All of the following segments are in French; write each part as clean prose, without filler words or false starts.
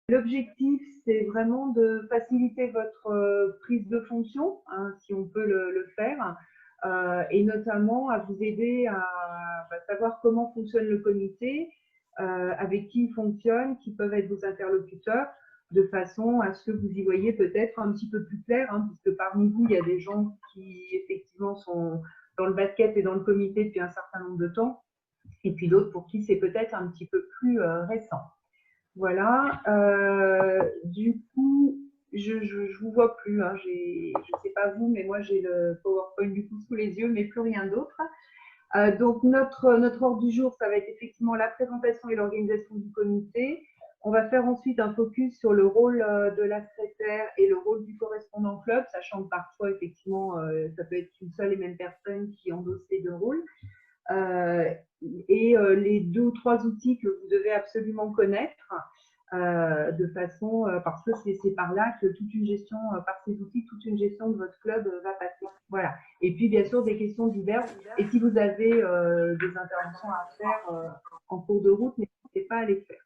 L'objectif, c'est vraiment de faciliter votre prise de fonction, hein, si on peut le faire, et notamment à vous aider à savoir comment fonctionne le comité, avec qui il fonctionne, qui peuvent être vos interlocuteurs, de façon à ce que vous y voyez peut-être un petit peu plus clair, hein, puisque parmi vous, il y a des gens qui effectivement sont dans le basket et dans le comité depuis un certain nombre de temps, et puis d'autres pour qui c'est peut-être un petit peu plus récent. Voilà. Du coup, je vous vois plus. Hein. Je sais pas vous, mais moi j'ai le PowerPoint du coup sous les yeux, mais plus rien d'autre. Donc notre ordre du jour, ça va être effectivement la présentation et l'organisation du comité. On va faire ensuite un focus sur le rôle de la secrétaire et le rôle du correspondant club, sachant que parfois effectivement ça peut être une seule et même personne qui endosse les deux rôles. Et les 2 ou 3 outils que vous devez absolument connaître, de façon, parce que c'est par là que toute une gestion, par ces outils, toute une gestion de votre club va passer. Voilà. Et puis bien sûr des questions diverses. Et si vous avez des interventions à faire en cours de route, n'hésitez pas à les faire.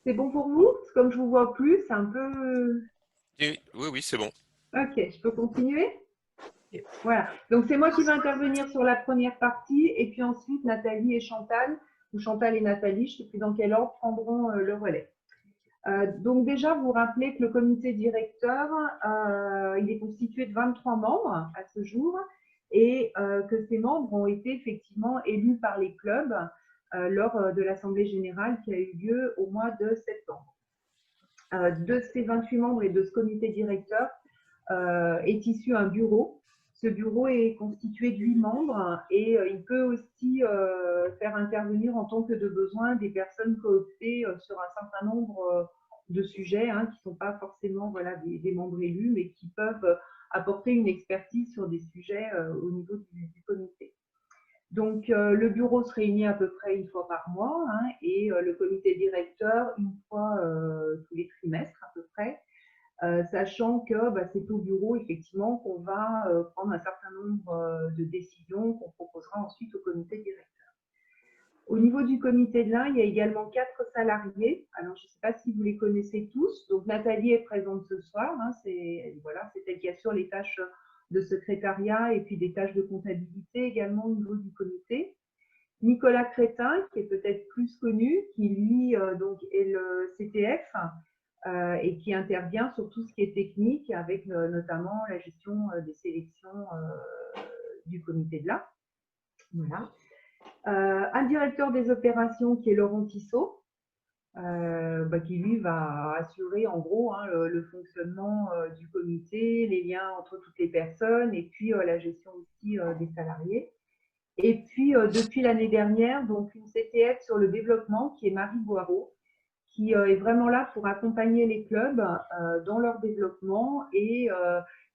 C'est bon pour vous? Comme je vous vois plus, c'est un peu. Oui, oui, oui, c'est bon. Ok, je peux continuer? Voilà. Donc, c'est moi qui vais intervenir sur la première partie. Et puis ensuite, Nathalie et Chantal, ou Chantal et Nathalie, je ne sais plus dans quel ordre, prendront le relais. Donc, déjà, vous rappelez que le comité directeur, il est constitué de 23 membres à ce jour et que ces membres ont été effectivement élus par les clubs lors de l'Assemblée générale qui a eu lieu au mois de septembre. De ces 28 membres et de ce comité directeur, est issu un bureau. Ce bureau est constitué de 8 membres et il peut aussi faire intervenir en tant que de besoin des personnes cooptées sur un certain nombre de sujets qui ne sont pas forcément voilà, des membres élus, mais qui peuvent apporter une expertise sur des sujets au niveau du comité. Donc, le bureau se réunit à peu près une fois par mois et le comité directeur une fois tous les trimestres à peu près. Sachant que c'est au bureau effectivement qu'on va prendre un certain nombre de décisions qu'on proposera ensuite au comité directeur. Au niveau du comité de l'Ain, il y a également 4 salariés. Alors, je ne sais pas si vous les connaissez tous. Donc, Nathalie est présente ce soir. C'est elle qui assure les tâches de secrétariat et puis des tâches de comptabilité également au niveau du comité. Nicolas Crétin, qui est peut-être plus connu, qui lui donc est le CTF et qui intervient sur tout ce qui est technique avec notamment la gestion des sélections du comité de l'Ain. Voilà. Un directeur des opérations qui est Laurent Tissot, qui lui va assurer en gros le fonctionnement du comité, les liens entre toutes les personnes et puis la gestion aussi des salariés. Et puis depuis l'année dernière, donc une CTF sur le développement qui est Marie Boireau, qui est vraiment là pour accompagner les clubs dans leur développement et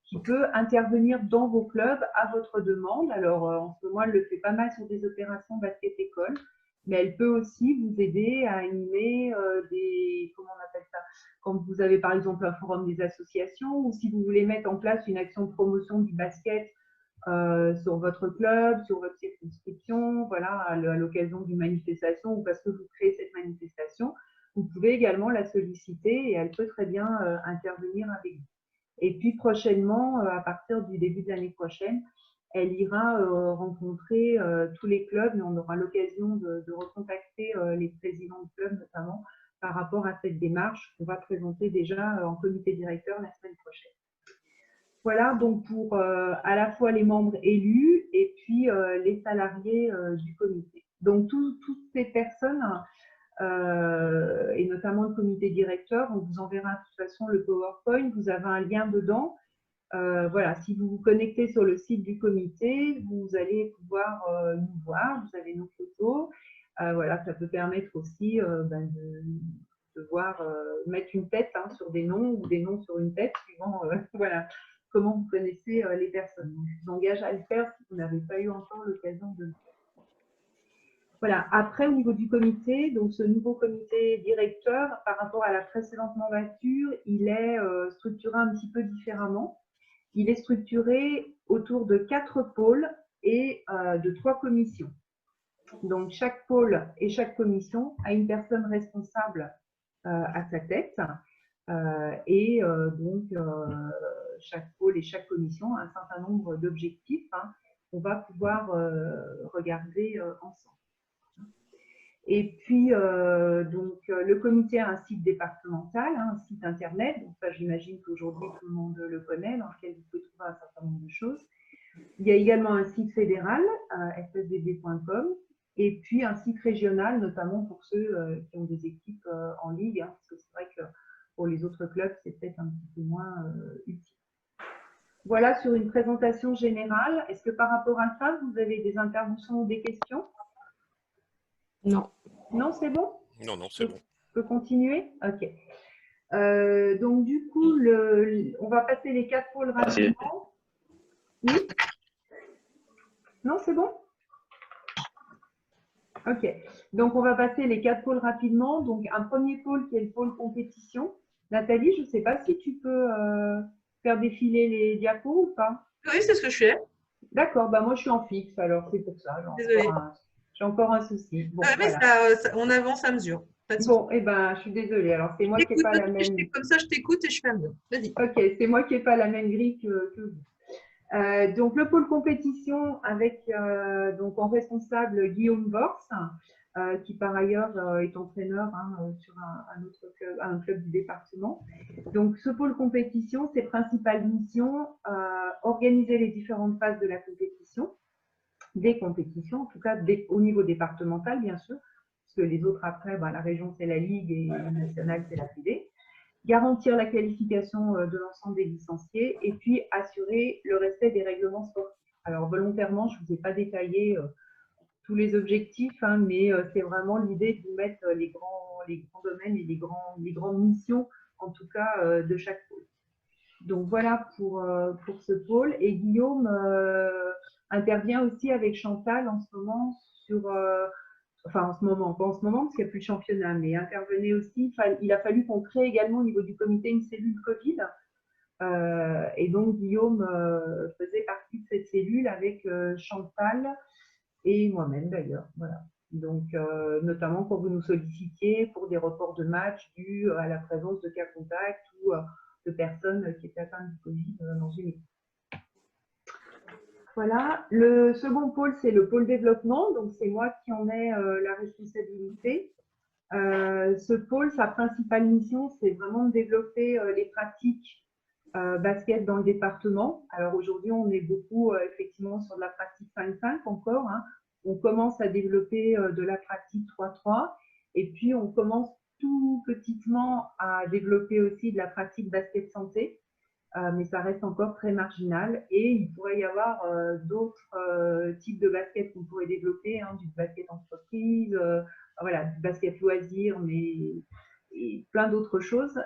qui peut intervenir dans vos clubs à votre demande. Alors, en ce moment, elle le fait pas mal sur des opérations basket-école, mais elle peut aussi vous aider à animer comment on appelle ça, quand vous avez par exemple un forum des associations ou si vous voulez mettre en place une action de promotion du basket sur votre club, sur votre circonscription, voilà, à l'occasion d'une manifestation ou parce que vous créez cette manifestation. Vous pouvez également la solliciter et elle peut très bien intervenir avec vous. Et puis prochainement, à partir du début de l'année prochaine, elle ira rencontrer tous les clubs et on aura l'occasion de recontacter les présidents de clubs notamment par rapport à cette démarche qu'on va présenter déjà en comité directeur la semaine prochaine. Voilà, donc pour à la fois les membres élus et puis les salariés du comité. Donc toutes ces personnes et notamment le comité directeur. On vous enverra de toute façon le PowerPoint. Vous avez un lien dedans. Voilà, si vous vous connectez sur le site du comité, vous allez pouvoir nous voir. Vous avez nos photos. Voilà, ça peut permettre aussi de voir, mettre une tête sur des noms ou des noms sur une tête, suivant voilà, comment vous connaissez les personnes. Donc, je vous engage à le faire si vous n'avez pas eu encore l'occasion de le faire. Voilà. Après, au niveau du comité, donc ce nouveau comité directeur, par rapport à la précédente mandature, il est structuré un petit peu différemment. Il est structuré autour de 4 pôles et de 3 commissions. Donc, chaque pôle et chaque commission a une personne responsable à sa tête. Donc, chaque pôle et chaque commission a un certain nombre d'objectifs qu'on va pouvoir regarder ensemble. Et puis, le comité a un site départemental, un site internet. Donc, ça, j'imagine qu'aujourd'hui, tout le monde le connaît, dans lequel vous pouvez trouver un certain nombre de choses. Il y a également un site fédéral, ssbb.com, et puis un site régional, notamment pour ceux qui ont des équipes en ligue, parce que c'est vrai que pour les autres clubs, c'est peut-être un petit peu moins utile. Voilà sur une présentation générale. Est-ce que par rapport à ça, vous avez des interventions ou des questions? Non. Non, c'est bon? Non, non, c'est bon. Je peux continuer? Ok. Donc, du coup, on va passer les 4 pôles rapidement. Oui? Non, c'est bon? Ok. Donc, on va passer les 4 pôles rapidement. Donc, un premier pôle qui est le pôle compétition. Nathalie, je ne sais pas si tu peux faire défiler les diapos ou pas? Oui, c'est ce que je fais. D'accord. Bah, moi, je suis en fixe, alors c'est pour ça. Désolée. J'ai encore un souci. Bon, mais voilà. on avance à mesure. Bon, eh ben, je suis désolée. Alors, c'est moi qui n'ai pas la même… Comme ça, je t'écoute et je fais à mesure. Vas-y. Ok, c'est moi qui n'ai pas la même grille que vous. Donc, le pôle compétition avec donc en responsable Guillaume Bors, qui par ailleurs est entraîneur sur un autre club, un club du département. Donc, ce pôle compétition, ses principales missions, organiser les différentes phases de la compétition, des compétitions, en tout cas au niveau départemental, bien sûr, parce que les autres après, la région c'est la Ligue et la nationale c'est la Fédé. Garantir la qualification de l'ensemble des licenciés et puis assurer le respect des règlements sportifs. Alors volontairement, je ne vous ai pas détaillé tous les objectifs, mais c'est vraiment l'idée de vous mettre les grands domaines et les grandes missions, en tout cas, de chaque pôle. Donc voilà pour ce pôle. Et Guillaume intervient aussi avec Chantal en ce moment sur… enfin en ce moment, pas en ce moment parce qu'il n'y a plus de championnat, mais intervenait aussi, il a fallu qu'on crée également au niveau du comité une cellule Covid. Et donc Guillaume faisait partie de cette cellule avec Chantal et moi-même d'ailleurs. Voilà. Donc notamment quand vous nous sollicitiez pour des reports de matchs dus à la présence de cas contacts ou de personnes qui étaient atteintes du Covid dans une équipe. Voilà. Le second pôle, c'est le pôle développement. Donc, c'est moi qui en ai la responsabilité. Ce pôle, sa principale mission, c'est vraiment de développer les pratiques basket dans le département. Alors, aujourd'hui, on est beaucoup effectivement sur de la pratique 5-5 encore. On commence à développer de la pratique 3-3. Et puis, on commence tout petitement à développer aussi de la pratique basket santé. Mais ça reste encore très marginal et il pourrait y avoir d'autres types de basket qu'on pourrait développer, du basket entreprise, voilà, du basket loisir, et plein d'autres choses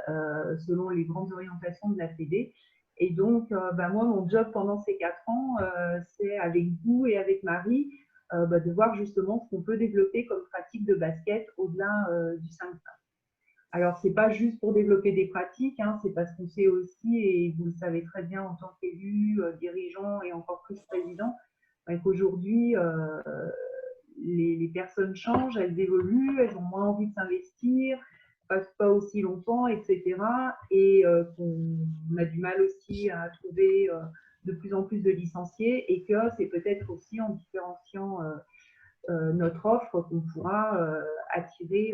selon les grandes orientations de la Fédé. Et donc, moi, mon job pendant ces 4 ans, c'est avec vous et avec Marie de voir justement ce qu'on peut développer comme pratique de basket au-delà du 5-5. Alors, ce n'est pas juste pour développer des pratiques, c'est parce qu'on sait aussi, et vous le savez très bien en tant qu'élu, dirigeant et encore plus président, qu'aujourd'hui, les personnes changent, elles évoluent, elles ont moins envie de s'investir, ne passent pas aussi longtemps, etc. Et qu'on a du mal aussi à trouver de plus en plus de licenciés et que c'est peut-être aussi en différenciant notre offre qu'on pourra attirer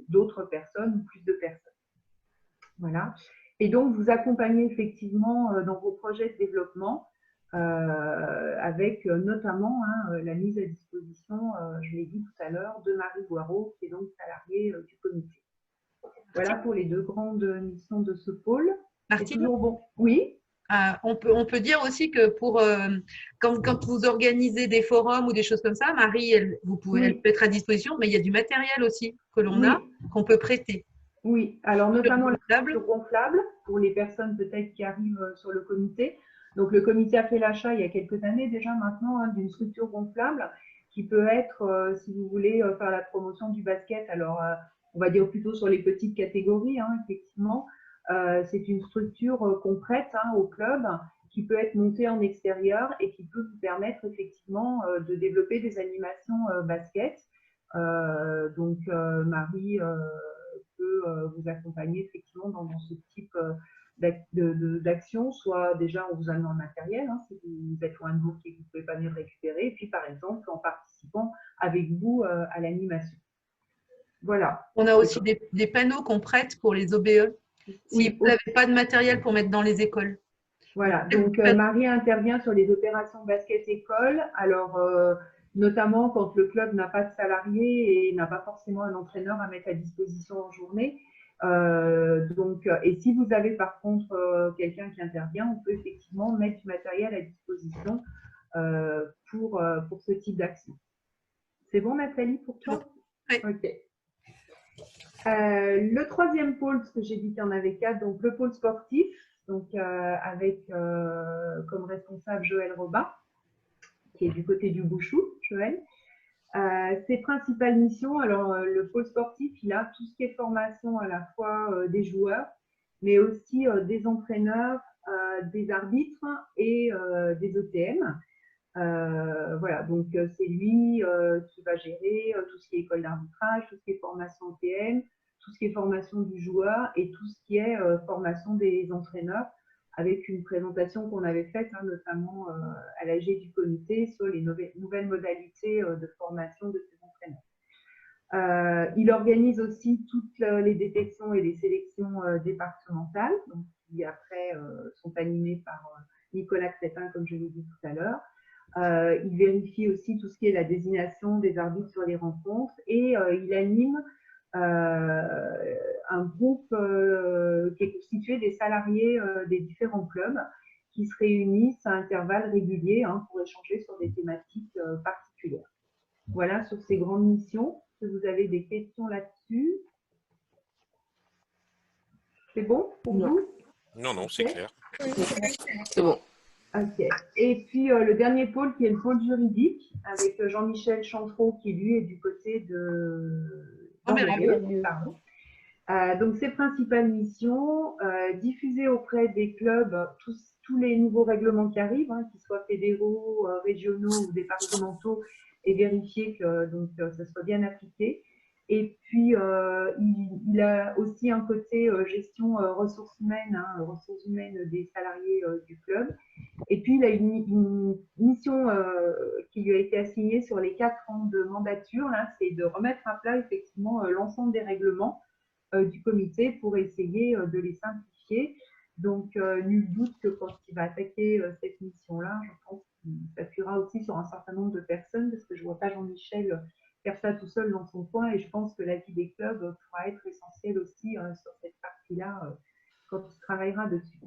d'autres personnes ou plus de personnes. Voilà. Et donc, vous accompagnez effectivement dans vos projets de développement avec notamment la mise à disposition, je l'ai dit tout à l'heure, de Marie Boireau, qui est donc salariée du comité. Voilà pour les 2 grandes missions de ce pôle. C'est toujours bon. Oui. On peut dire aussi que quand vous organisez des forums ou des choses comme ça, Marie, elle peut être à disposition, mais il y a du matériel aussi que l'on a, qu'on peut prêter. Oui, alors notamment la structure gonflable pour les personnes peut-être qui arrivent sur le comité. Donc le comité a fait l'achat il y a quelques années déjà maintenant d'une structure gonflable qui peut être, si vous voulez, faire la promotion du basket. Alors on va dire plutôt sur les petites catégories, effectivement. C'est une structure qu'on prête au club qui peut être montée en extérieur et qui peut vous permettre effectivement de développer des animations basket. Donc Marie peut vous accompagner effectivement dans ce type d'action, soit déjà en vous amenant le matériel, hein, si vous êtes loin de vous et que vous ne pouvez pas venir récupérer, et puis par exemple en participant avec vous à l'animation. Voilà. On a aussi des panneaux qu'on prête pour les OBE, si vous n'avez pas de matériel pour mettre dans les écoles. Voilà, donc Marie intervient sur les opérations basket-école, alors notamment quand le club n'a pas de salariés et n'a pas forcément un entraîneur à mettre à disposition en journée. Et si vous avez par contre quelqu'un qui intervient, on peut effectivement mettre du matériel à disposition pour ce type d'action. C'est bon Nathalie pour toi? Oui. Ok. Le troisième pôle, parce que j'ai dit qu'il y en avait 4, donc le pôle sportif, donc avec comme responsable Joël Robin, qui est du côté du Bouchou, Joël. Ses principales missions, alors le pôle sportif, il a tout ce qui est formation à la fois des joueurs, mais aussi des entraîneurs, des arbitres et des ETM. Voilà, donc c'est lui qui va gérer tout ce qui est école d'arbitrage, tout ce qui est formation ETM, tout ce qui est formation du joueur et tout ce qui est formation des entraîneurs, avec une présentation qu'on avait faite, hein, notamment à l'AG du comité, sur les nouvelles modalités de formation de ces entraîneurs. Il organise aussi toutes les détections et les sélections départementales, donc, qui après sont animées par Nicolas Crépin, comme je l'ai dit tout à l'heure. Il vérifie aussi tout ce qui est la désignation des arbitres sur les rencontres et il anime un groupe qui est constitué des salariés des différents clubs qui se réunissent à intervalles réguliers hein, pour échanger sur des thématiques particulières. Voilà sur ces grandes missions. Si vous avez des questions là-dessus, c'est bon pour vous? Non, non, c'est clair. C'est bon. Ok. Et puis le dernier pôle qui est le pôle juridique avec Jean-Michel Chantreau qui lui est du côté de pardon. Donc ses principales missions, diffuser auprès des clubs tous les nouveaux règlements qui arrivent, hein, qu'ils soient fédéraux, régionaux ou départementaux, et vérifier que donc ça soit bien appliqué. Et puis il a aussi un côté gestion ressources humaines des salariés du club. Et puis, il a une mission qui lui a été assignée sur les 4 ans de mandature, c'est de remettre à plat effectivement l'ensemble des règlements du comité pour essayer de les simplifier. Donc, nul doute que quand il va attaquer cette mission-là, je pense qu'il s'appuiera aussi sur un certain nombre de personnes, parce que je ne vois pas Jean-Michel faire ça tout seul dans son coin, et je pense que l'avis des clubs pourra être essentiel aussi sur cette partie-là quand il travaillera dessus.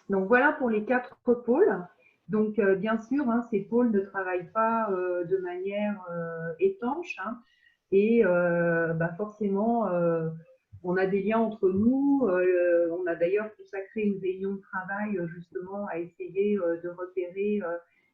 Donc voilà pour les 4 pôles. Donc bien sûr, hein, ces pôles ne travaillent pas de manière étanche hein, et forcément, on a des liens entre nous. On a d'ailleurs consacré une réunion de travail justement à essayer de repérer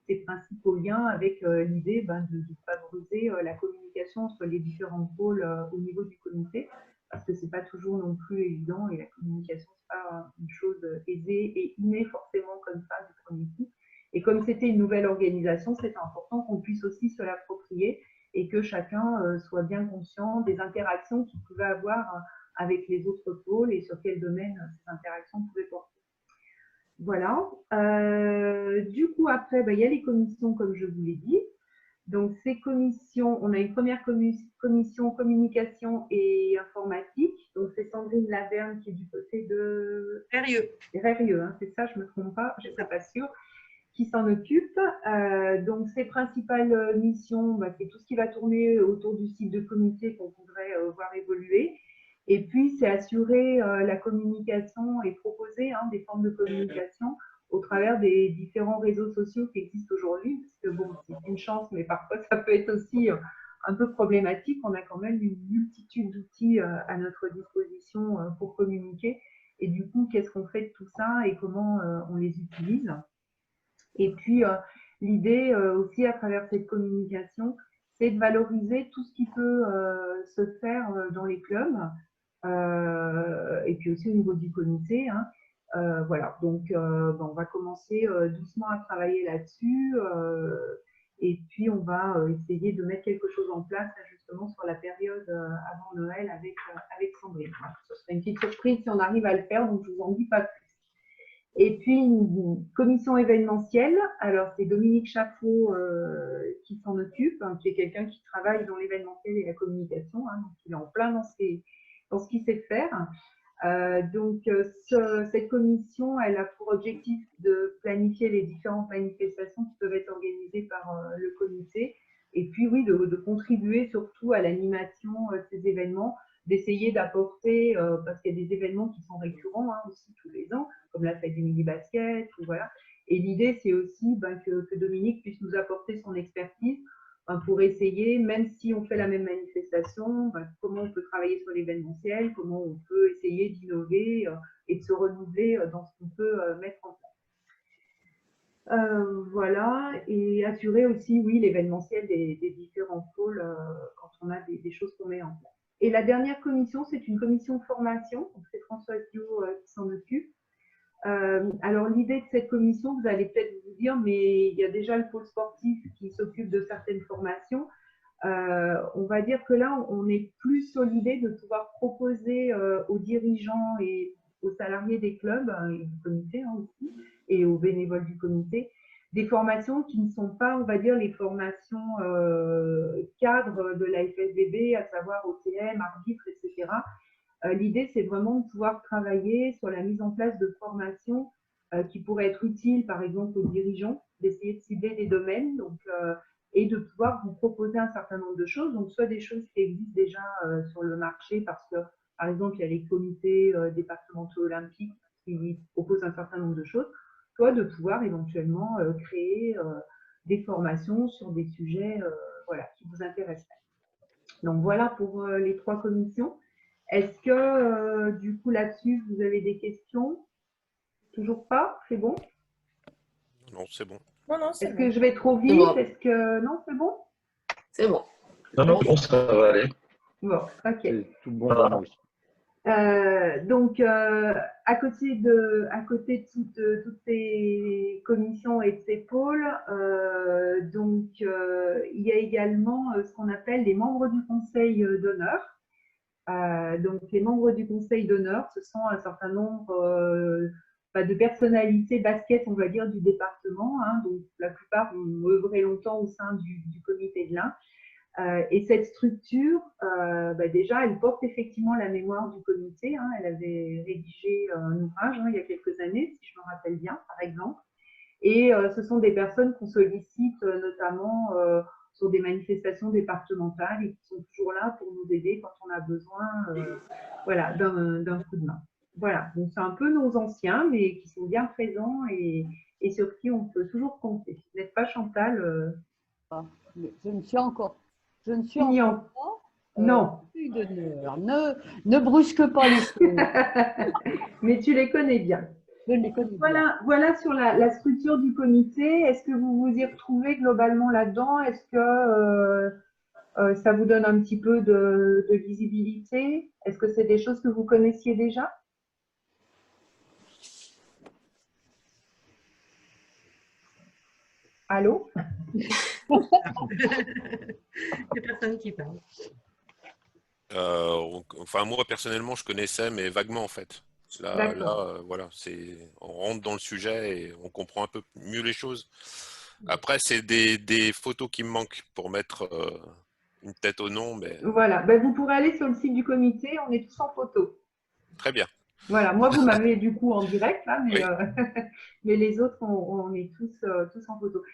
ces principaux liens avec l'idée de favoriser la communication entre les différents pôles au niveau du comité, parce que c'est pas toujours non plus évident et la communication c'est pas une chose aisée et innée forcément comme ça du premier coup. Et comme c'était une nouvelle organisation, c'est important qu'on puisse aussi se l'approprier et que chacun soit bien conscient des interactions qu'il pouvait avoir avec les autres pôles et sur quel domaine ces interactions pouvaient porter. Voilà. Du coup, après, il y a les commissions, comme je vous l'ai dit. Donc, ces commissions, on a une première commission communication et informatique. Donc, c'est Sandrine Laverne qui est du côté de Rérieux, hein, c'est ça, je ne me trompe pas, je ne suis pas sûre, qui s'en occupe. Donc, ses principales missions, c'est tout ce qui va tourner autour du site de comité qu'on voudrait voir évoluer. Et puis, c'est assurer la communication et proposer des formes de communication au travers des différents réseaux sociaux qui existent aujourd'hui, parce que bon, c'est une chance, mais parfois ça peut être aussi un peu problématique. On a quand même une multitude d'outils à notre disposition pour communiquer. Et du coup, qu'est-ce qu'on fait de tout ça et comment on les utilise? Et puis, l'idée aussi à travers cette communication, c'est de valoriser tout ce qui peut se faire dans les clubs et puis aussi au niveau du comité. Hein. Voilà, donc on va commencer doucement à travailler là-dessus Et puis, on va essayer de mettre quelque chose en place justement sur la période avant Noël avec Sandrine. Voilà, ce serait une petite surprise si on arrive à le faire, donc je ne vous en dis pas plus. Et puis, une commission événementielle. Alors, c'est Dominique Chaffot qui s'en occupe, hein, qui est quelqu'un qui travaille dans l'événementiel et la communication. Hein, donc, il est en plein dans ce qu'il sait faire. Cette commission, elle a pour objectif de planifier les différentes manifestations qui peuvent être organisées par le comité. Et puis, oui, de contribuer surtout à l'animation de ces événements, d'essayer d'apporter, parce qu'il y a des événements qui sont récurrents aussi tous les ans, comme la fête du mini-basket, voilà. Et l'idée, c'est aussi que Dominique puisse nous apporter son expertise pour essayer, même si on fait la même manifestation, comment on peut travailler sur l'événementiel, comment on peut essayer d'innover et de se renouveler dans ce qu'on peut mettre en place. Voilà, et assurer aussi, oui, l'événementiel des différents pôles quand on a des choses qu'on met en place. Et la dernière commission, c'est une commission de formation, c'est François Dio qui s'en occupe. Alors, l'idée de cette commission, vous allez peut-être vous dire, mais il y a déjà le pôle sportif qui s'occupe de certaines formations. On va dire que là, on est plus sur l'idée de pouvoir proposer aux dirigeants et aux salariés des clubs et du comité aussi, et aux bénévoles du comité, des formations qui ne sont pas, on va dire, les formations cadres de la FSBB, à savoir OTM, arbitre, etc. L'idée, c'est vraiment de pouvoir travailler sur la mise en place de formations qui pourraient être utiles, par exemple, aux dirigeants, d'essayer de cibler des domaines et de pouvoir vous proposer un certain nombre de choses. Donc, soit des choses qui existent déjà sur le marché, parce que, par exemple, il y a les comités départementaux olympiques qui proposent un certain nombre de choses, soit de pouvoir éventuellement créer des formations sur des sujets voilà, qui vous intéresseraient. Donc, voilà pour les 3 commissions. Est-ce que, du coup, là-dessus, vous avez des questions? Toujours pas? C'est bon? Non, c'est bon. Non, c'est Est-ce bon. que je vais trop vite? bon. Est-ce que… Non, c'est bon? C'est bon. Non, bon, ça va aller. Bon, ok. C'est tout bon pour moi aussi. À côté de toutes ces commissions et de ces pôles, il y a également ce qu'on appelle les membres du conseil d'honneur. Donc, les membres du conseil d'honneur, ce sont un certain nombre de personnalités basket, on va dire, du département. Hein, donc, la plupart ont œuvré longtemps au sein du comité de l'Ain. Et cette structure, déjà, elle porte effectivement la mémoire du comité. Hein, elle avait rédigé un ouvrage il y a quelques années, si je me rappelle bien, par exemple. Et ce sont des personnes qu'on sollicite notamment sur des manifestations départementales et qui sont toujours là pour nous aider quand on a besoin voilà, d'un coup de main. Voilà, donc c'est un peu nos anciens, mais qui sont bien présents et sur qui on peut toujours compter. N'est-ce pas, Chantal? Je ne suis encore. Je ne suis Fini encore pas. Non. D'honneur. Ne brusque pas les choses. Mais tu les connais bien. Je les connais bien. Voilà sur la structure du comité. Est-ce que vous vous y retrouvez globalement là-dedans? Est-ce que ça vous donne un petit peu de visibilité? Est-ce que c'est des choses que vous connaissiez déjà? Allô? Il n'y a personne qui parle. Enfin, moi, personnellement, je connaissais, mais vaguement, en fait. Là, voilà, on rentre dans le sujet et on comprend un peu mieux les choses. Après, c'est des photos qui me manquent pour mettre une tête au nom. Mais… Voilà, vous pourrez aller sur le site du comité, on est tous en photo. Très bien. Voilà, moi, vous m'avez du coup en direct, là, mais, Oui. mais les autres, on est tous en photo.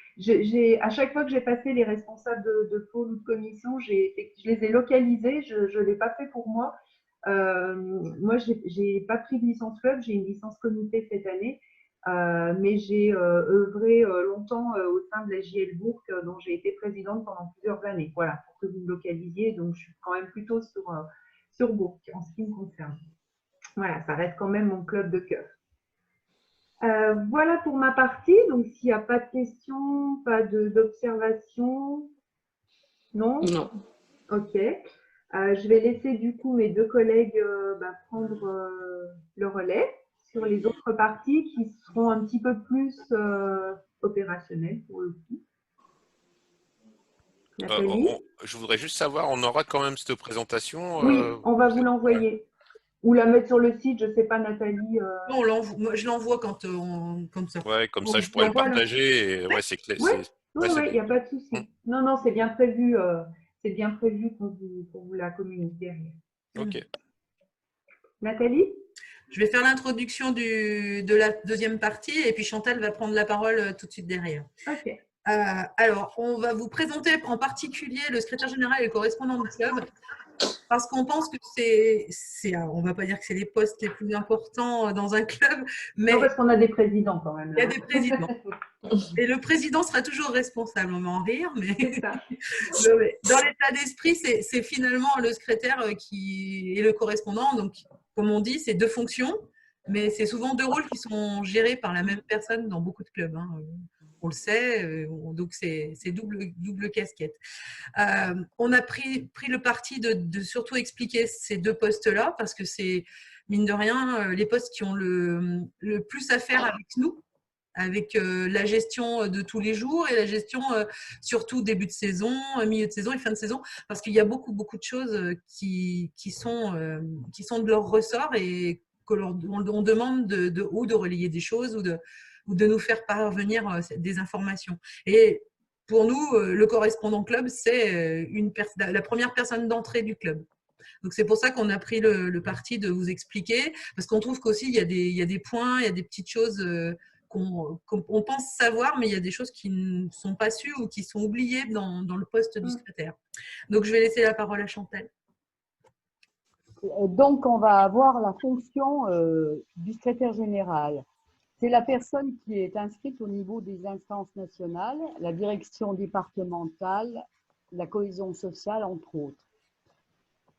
À chaque fois que j'ai passé les responsables de pôle ou de commission, je les ai localisés, je ne l'ai pas fait pour moi. Moi, je n'ai pas pris de licence club, j'ai une licence comité cette année, mais j'ai œuvré longtemps au sein de la JL Bourg, dont j'ai été présidente pendant plusieurs années. Voilà, pour que vous me localisiez. Donc, je suis quand même plutôt sur Bourg en ce qui me concerne. Voilà, ça reste quand même mon club de cœur. Voilà pour ma partie. Donc, s'il n'y a pas de questions, pas d'observations, non? Non. Ok. Je vais laisser du coup mes 2 collègues prendre le relais sur les autres parties qui seront un petit peu plus opérationnelles pour le coup. Nathalie? Je voudrais juste savoir, on aura quand même cette présentation. Oui, on va vous l'envoyer. Ou la mettre sur le site, je ne sais pas, Nathalie. Non, moi, je l'envoie quand, quand ça. Ouais, comme Bon, ça, je pourrais le l'envoie, là. partager. Et, ouais, c'est clair. Oui, Ouais, c'est il bon. n'y a pas de souci. Non, non, c'est bien prévu. C'est bien prévu pour vous la communiquer derrière. Ok. Nathalie? Je vais faire l'introduction de la deuxième partie et puis Chantal va prendre la parole tout de suite derrière. Ok. Alors, on va vous présenter en particulier le secrétaire général et le correspondant du club parce qu'on pense que on ne va pas dire que c'est les postes les plus importants dans un club, mais Non, parce qu'on a des présidents quand même. il y a Là. des présidents. Et le président sera toujours responsable, on va en rire, mais C'est ça. dans l'état d'esprit, c'est finalement le secrétaire qui est le correspondant. Donc, comme on dit, c'est deux fonctions, mais c'est souvent deux rôles qui sont gérés par la même personne dans beaucoup de clubs. Hein. On le sait, donc c'est double casquette. On a pris le parti de surtout expliquer ces deux postes-là, parce que c'est, mine de rien, les postes qui ont le plus à faire avec nous, avec la gestion de tous les jours et la gestion surtout début de saison, milieu de saison et fin de saison, parce qu'il y a beaucoup de choses qui sont de leur ressort et que on demande ou de relayer des choses ou de nous faire parvenir des informations. Et pour nous, le correspondant club, c'est la première personne d'entrée du club. Donc, c'est pour ça qu'on a pris le parti de vous expliquer, parce qu'on trouve qu'aussi, il y a des points, il y a des petites choses qu'on pense savoir, mais il y a des choses qui ne sont pas sues ou qui sont oubliées dans le poste du secrétaire. Donc, je vais laisser la parole à Chantal. Donc, on va avoir la fonction du secrétaire général. C'est la personne qui est inscrite au niveau des instances nationales, la direction départementale, la cohésion sociale, entre autres.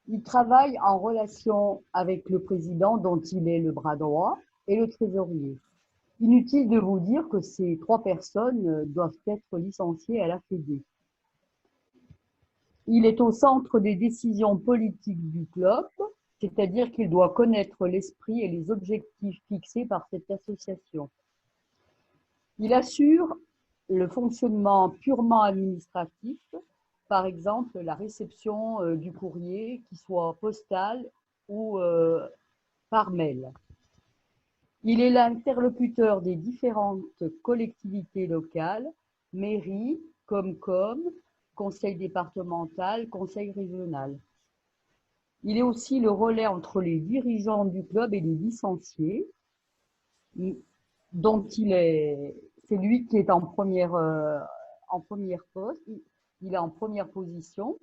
Il travaille en relation avec le président, dont il est le bras droit, et le trésorier. Inutile de vous dire que ces trois personnes doivent être licenciées à la Fédé. Il est au centre des décisions politiques du club, c'est-à-dire qu'il doit connaître l'esprit et les objectifs fixés par cette association. Il assure le fonctionnement purement administratif, par exemple la réception du courrier, qu'il soit postal ou par mail. Il est l'interlocuteur des différentes collectivités locales, mairies, Comcom, conseil départemental, conseil régional. Il est aussi le relais entre les dirigeants du club et les licenciés, dont c'est lui qui est en première poste, il est en première position.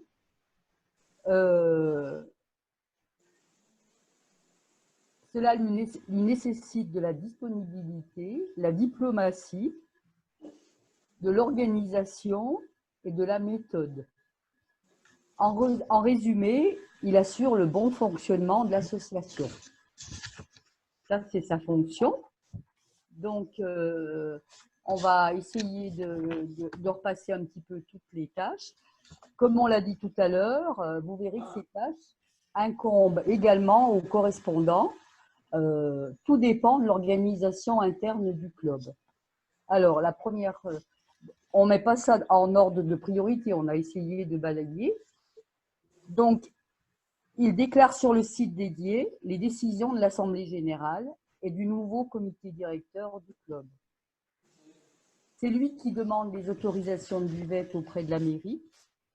Cela lui nécessite de la disponibilité, la diplomatie, de l'organisation et de la méthode. En résumé, il assure le bon fonctionnement de l'association. Ça, c'est sa fonction. Donc, on va essayer de repasser un petit peu toutes les tâches. Comme on l'a dit tout à l'heure, vous verrez que ces tâches incombent également aux correspondants. Tout dépend de l'organisation interne du club. Alors, la première, on ne met pas ça en ordre de priorité, on a essayé de balayer. Donc, il déclare sur le site dédié les décisions de l'Assemblée générale et du nouveau comité directeur du club. C'est lui qui demande les autorisations de buvette auprès de la mairie,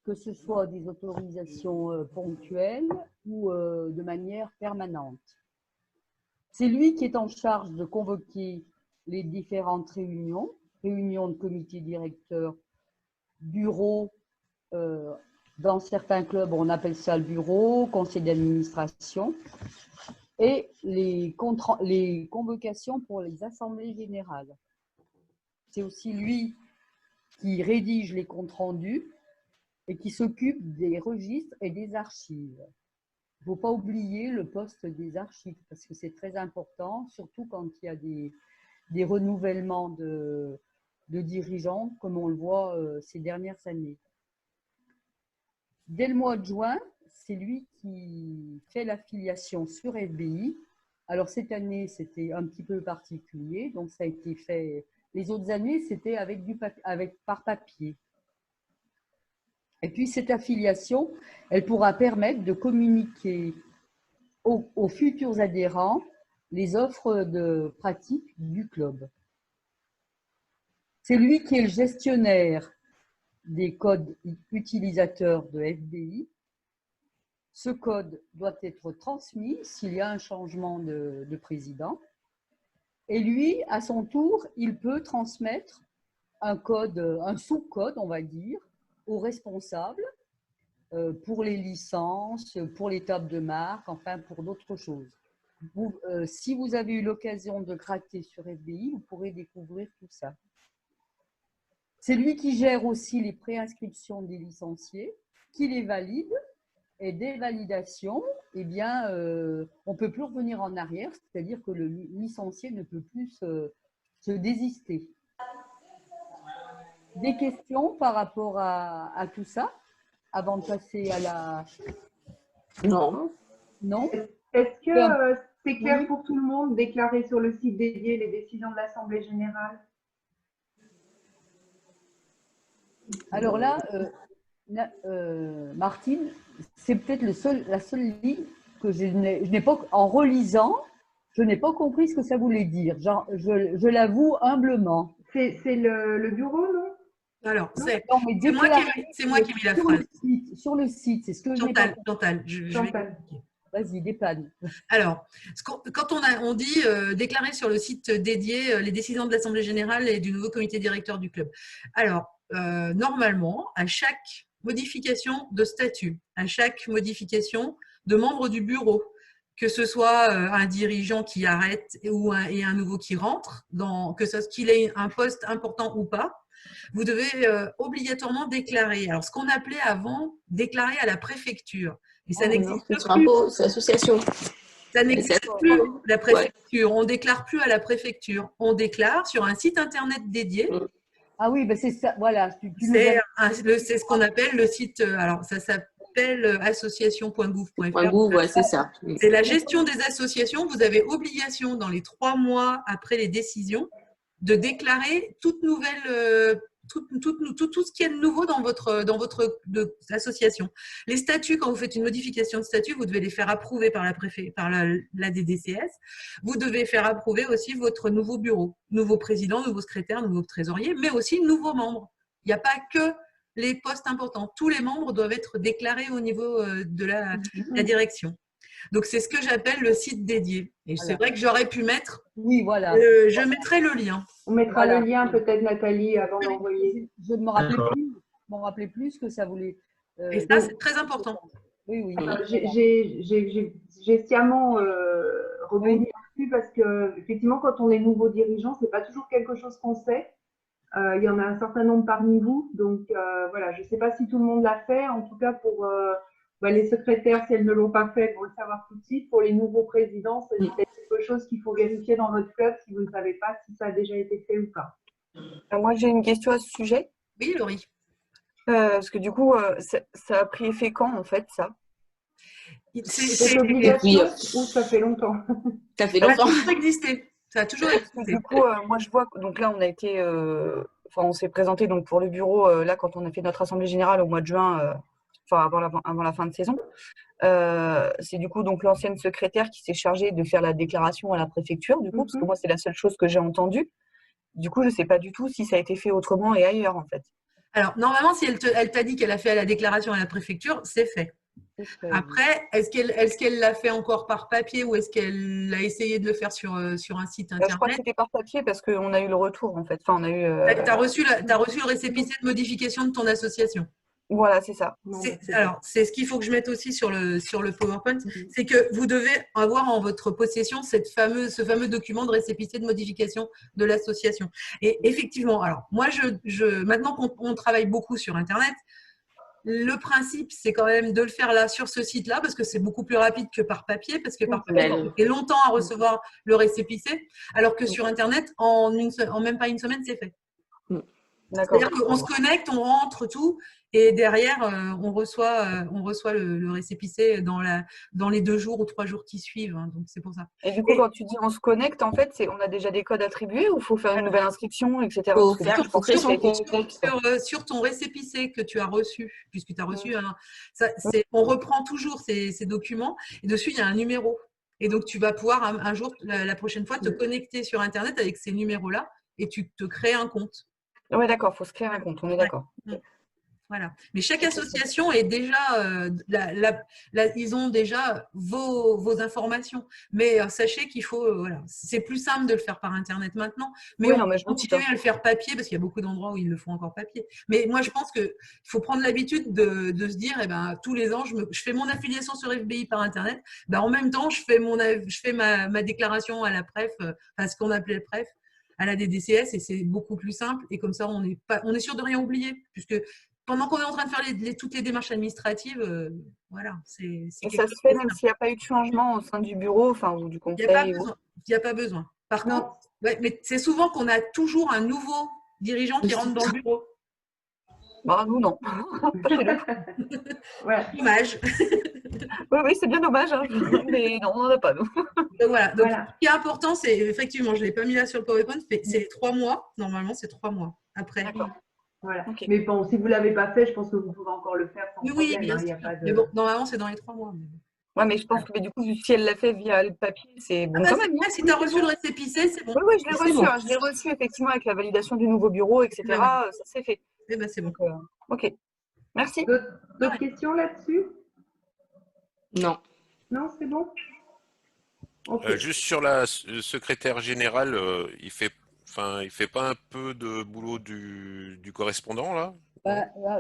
que ce soit des autorisations ponctuelles ou de manière permanente. C'est lui qui est en charge de convoquer les différentes réunions de comité directeur, bureau. Dans certains clubs, on appelle ça le bureau, conseil d'administration, et les convocations pour les assemblées générales. C'est aussi lui qui rédige les comptes rendus et qui s'occupe des registres et des archives. Il ne faut pas oublier le poste des archives parce que c'est très important, surtout quand il y a des renouvellements de dirigeants, comme on le voit ces dernières années. Dès le mois de juin, c'est lui qui fait l'affiliation sur FBI. Alors cette année, c'était un petit peu particulier, donc ça a été fait. Les autres années, c'était par papier. Et puis, cette affiliation, elle pourra permettre de communiquer aux futurs adhérents les offres de pratique du club. C'est lui qui est le gestionnaire des codes utilisateurs de FBI. Ce code doit être transmis s'il y a un changement de président. Et lui, à son tour, il peut transmettre un sous-code, on va dire, aux responsables pour les licences, pour les tables de marque, enfin pour d'autres choses. Si vous avez eu l'occasion de gratter sur FBI, vous pourrez découvrir tout ça. C'est lui qui gère aussi les préinscriptions des licenciés, qui les valide. Et des validations, eh bien, on ne peut plus revenir en arrière, c'est-à-dire que le licencié ne peut plus se désister. Des questions par rapport à tout ça, avant de passer à la… Non. Non. Est-ce que c'est clair pour tout le monde, déclarer sur le site dédié les décisions de l'Assemblée générale? Alors là, Martine, c'est peut-être la seule ligne que je n'ai pas, en relisant, je n'ai pas compris ce que ça voulait dire. Genre, je l'avoue humblement. C'est le bureau, non? Alors, c'est moi qui ai mis la phrase. Sur le site, c'est ce que Chantal, je vais… Vas-y, dépanne. Alors, quand on dit déclarer sur le site dédié les décisions de l'Assemblée générale et du nouveau comité directeur du club. Alors, normalement, à chaque modification de statut, à chaque modification de membre du bureau, que ce soit un dirigeant qui arrête et un nouveau qui rentre, qu'il ait un poste important ou pas, vous devez obligatoirement déclarer. Alors, ce qu'on appelait avant, déclarer à la préfecture. Et ça n'existe plus. C'est l'association. Ça n'existe plus, la préfecture. Ouais. On ne déclare plus à la préfecture. On déclare sur un site internet dédié. Ah oui, ben c'est ça, voilà. C'est ce qu'on appelle le site, alors ça s'appelle association.gouv.fr. Ouais, c'est ça. C'est la gestion des associations. Vous avez obligation dans les 3 mois après les décisions de déclarer toute nouvelle… Tout ce qui est nouveau dans votre association. Les statuts, quand vous faites une modification de statut, vous devez les faire approuver par la DDCS. Vous devez faire approuver aussi votre nouveau bureau, nouveau président, nouveau secrétaire, nouveau trésorier, mais aussi nouveaux membres. Il n'y a pas que les postes importants. Tous les membres doivent être déclarés au niveau de la direction. Donc, c'est ce que j'appelle le site dédié. Et voilà. C'est vrai que j'aurais pu mettre… Oui, voilà. Je mettrai le lien. On mettra le lien peut-être, Nathalie, avant d'envoyer. Je ne me rappelais plus ce que ça voulait… Et ça, c'est très important. Oui. J'ai sciemment rebondi là-dessus parce que, effectivement, quand on est nouveau dirigeant, ce n'est pas toujours quelque chose qu'on sait. Il y en a un certain nombre parmi vous. Donc, voilà, je ne sais pas si tout le monde l'a fait. En tout cas, pour… les secrétaires, si elles ne l'ont pas fait, vont le savoir tout de suite. Pour les nouveaux présidents, c'est quelque chose qu'il faut vérifier dans votre club si vous ne savez pas si ça a déjà été fait ou pas. Moi, j'ai une question à ce sujet. Oui, Laurie. Parce que du coup, ça a pris effet quand, en fait, ça? C'est obligation ou ça fait longtemps? Ça fait longtemps. Ça a toujours existé. Ça a toujours existé. Du coup, moi, je vois… Donc là, on a été… on s'est présenté donc, pour le bureau, là, quand on a fait notre assemblée générale au mois de juin… avant la fin de saison. C'est du coup donc l'ancienne secrétaire qui s'est chargée de faire la déclaration à la préfecture, du coup, parce que moi, c'est la seule chose que j'ai entendue. Du coup, je ne sais pas du tout si ça a été fait autrement et ailleurs, en fait. Alors, normalement, si elle t'a dit qu'elle a fait la déclaration à la préfecture, c'est fait. Après, est-ce qu'elle l'a fait encore par papier ou est-ce qu'elle a essayé de le faire sur un site internet? Je crois que c'était par papier parce qu'on a eu le retour, en fait. Enfin, on a eu… T'as reçu le récépissé de modification de ton association. Voilà, c'est ça. Alors, c'est ce qu'il faut que je mette aussi sur le PowerPoint, c'est que vous devez avoir en votre possession ce fameux document de récépissé de modification de l'association. Et effectivement, alors moi, maintenant qu'on travaille beaucoup sur Internet, le principe, c'est quand même de le faire là, sur ce site-là, parce que c'est beaucoup plus rapide que par papier, parce que par papier, on met longtemps à recevoir le récépissé, alors que sur Internet, en même pas une semaine, c'est fait. D'accord. C'est-à-dire qu'on se connecte, on rentre tout, et derrière, on reçoit le récépissé dans les 2 jours ou 3 jours qui suivent. Hein, donc, c'est pour ça. Et du coup, quand tu dis on se connecte, en fait, on a déjà des codes attribués ou il faut faire une nouvelle inscription, etc. Faut Parce que faire- je faut créer pensais que son ça a été- compte. Sur ton récépissé que tu as reçu, puisque tu as reçu Mm. on reprend toujours ces documents, et dessus, il y a un numéro. Et donc, tu vas pouvoir un jour, la prochaine fois, te connecter sur Internet avec ces numéros-là, et tu te crées un compte. Ouais, d'accord, il faut se créer un compte, on est d'accord. Ouais. Voilà. Mais chaque association est déjà, ils ont déjà vos informations. Mais sachez qu'il faut, voilà, c'est plus simple de le faire par Internet maintenant. Mais Oui, on non, mais peut je me doute, continuer à le faire papier parce qu'il y a beaucoup d'endroits où ils le font encore papier. Mais moi, je pense qu'il faut prendre l'habitude de se dire, eh ben, tous les ans, je fais mon affiliation sur FBI par Internet. Ben, en même temps, je fais ma déclaration à la PREF, enfin, ce qu'on appelait le PREF, à la DDCS, et c'est beaucoup plus simple. Et comme ça, on est sûr de rien oublier, puisque pendant qu'on est en train de faire toutes les démarches administratives, voilà, c'est Et quelque ça chose se fait de même simple. s'il n'y a pas eu de changement au sein du bureau, enfin, ou du Il n'y a pas conseil. besoin. Il n'y a pas besoin. Par Non. contre, ouais, mais c'est souvent qu'on a toujours un nouveau dirigeant qui rentre dans le bureau. Bah, nous, non. Pas chez nous. Voilà. Dommage. Oui, oui, c'est bien dommage, hein. Mais non, on n'en a pas, nous. Donc, voilà. Donc, Voilà. ce qui est important, c'est effectivement, je ne l'ai pas mis là sur le PowerPoint, c'est les 3 mois. Normalement, c'est 3 mois après. D'accord. Voilà. Ok. Mais bon, si vous ne l'avez pas fait, je pense que vous pouvez encore le faire sans Oui, problème. bien Hein, il y sûr. a pas de... Mais bon, normalement, c'est dans les 3 mois. Mais... Ouais, mais je pense que mais du coup, si elle l'a fait via le papier, c'est bon quand même. Ouais, si tu as reçu le récépissé, c'est bon. Oui, oui, je l'ai C'est reçu. bon. Hein, je l'ai reçu effectivement avec la validation du nouveau bureau, etc. Ben ouais. Ça s'est fait. Eh ben, c'est bon. Donc, ok. Merci. D'autres questions là-dessus? Non. Non, c'est bon? Ok. Juste sur la secrétaire générale, il fait pas un peu de boulot du correspondant là?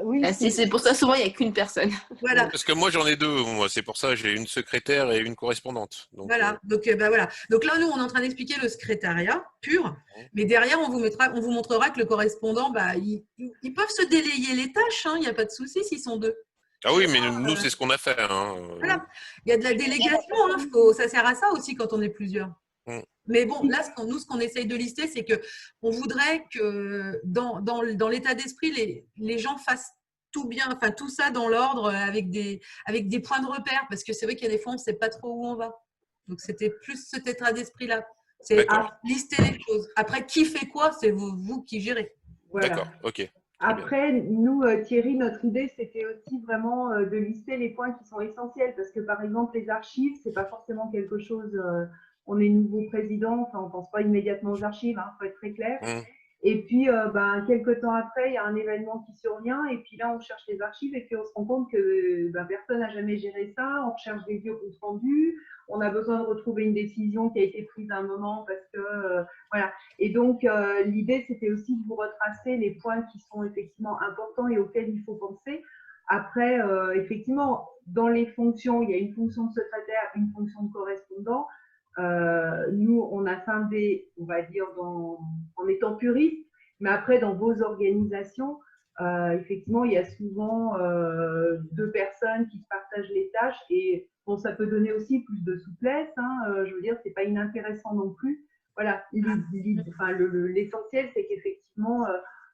Oui, Ah, c'est pour ça, souvent, il n'y a qu'une personne. Voilà. Parce que moi j'en ai 2, moi c'est pour ça j'ai une secrétaire et une correspondante. Donc, Voilà. Donc, ben voilà. Donc là, nous, on est en train d'expliquer le secrétariat pur, mais derrière, on vous montrera que le correspondant, bah, ils peuvent se délayer les tâches, hein, il n'y a pas de souci s'ils sont 2. Ah oui, mais nous c'est ce qu'on a fait. Hein. Voilà. Il y a de la délégation, hein, ça sert à ça aussi quand on est plusieurs. Mm. Mais bon, là, ce qu'on essaye de lister, c'est qu'on voudrait que dans l'état d'esprit, les gens fassent tout bien, enfin tout ça dans l'ordre avec des points de repère, parce que c'est vrai qu'il y a des fois, on ne sait pas trop où on va. Donc, c'était plus cet état d'esprit-là. C'est D'accord. lister les choses. Après, qui fait quoi, c'est vous qui gérez. Voilà. D'accord, ok. Après, nous, Thierry, notre idée, c'était aussi vraiment de lister les points qui sont essentiels. Parce que, par exemple, les archives, c'est pas forcément quelque chose… on est nouveau président, enfin, on pense pas immédiatement aux archives, hein, faut être très clair. Mm. Et puis, quelques temps après, il y a un événement qui survient. Et puis là, on cherche les archives et puis on se rend compte que personne n'a jamais géré ça. On recherche des vieux comptes rendus. On a besoin de retrouver une décision qui a été prise à un moment parce que… voilà. Et donc, l'idée, c'était aussi de vous retracer les points qui sont effectivement importants et auxquels il faut penser. Après, effectivement, dans les fonctions, il y a une fonction de secrétaire, une fonction de correspondant. Nous, on a scindé, on va dire, en étant puriste, mais après, dans vos organisations, effectivement, il y a souvent 2 personnes qui se partagent les tâches et bon, ça peut donner aussi plus de souplesse. Hein, je veux dire, c'est pas inintéressant non plus. Voilà, l'essentiel, c'est qu'effectivement,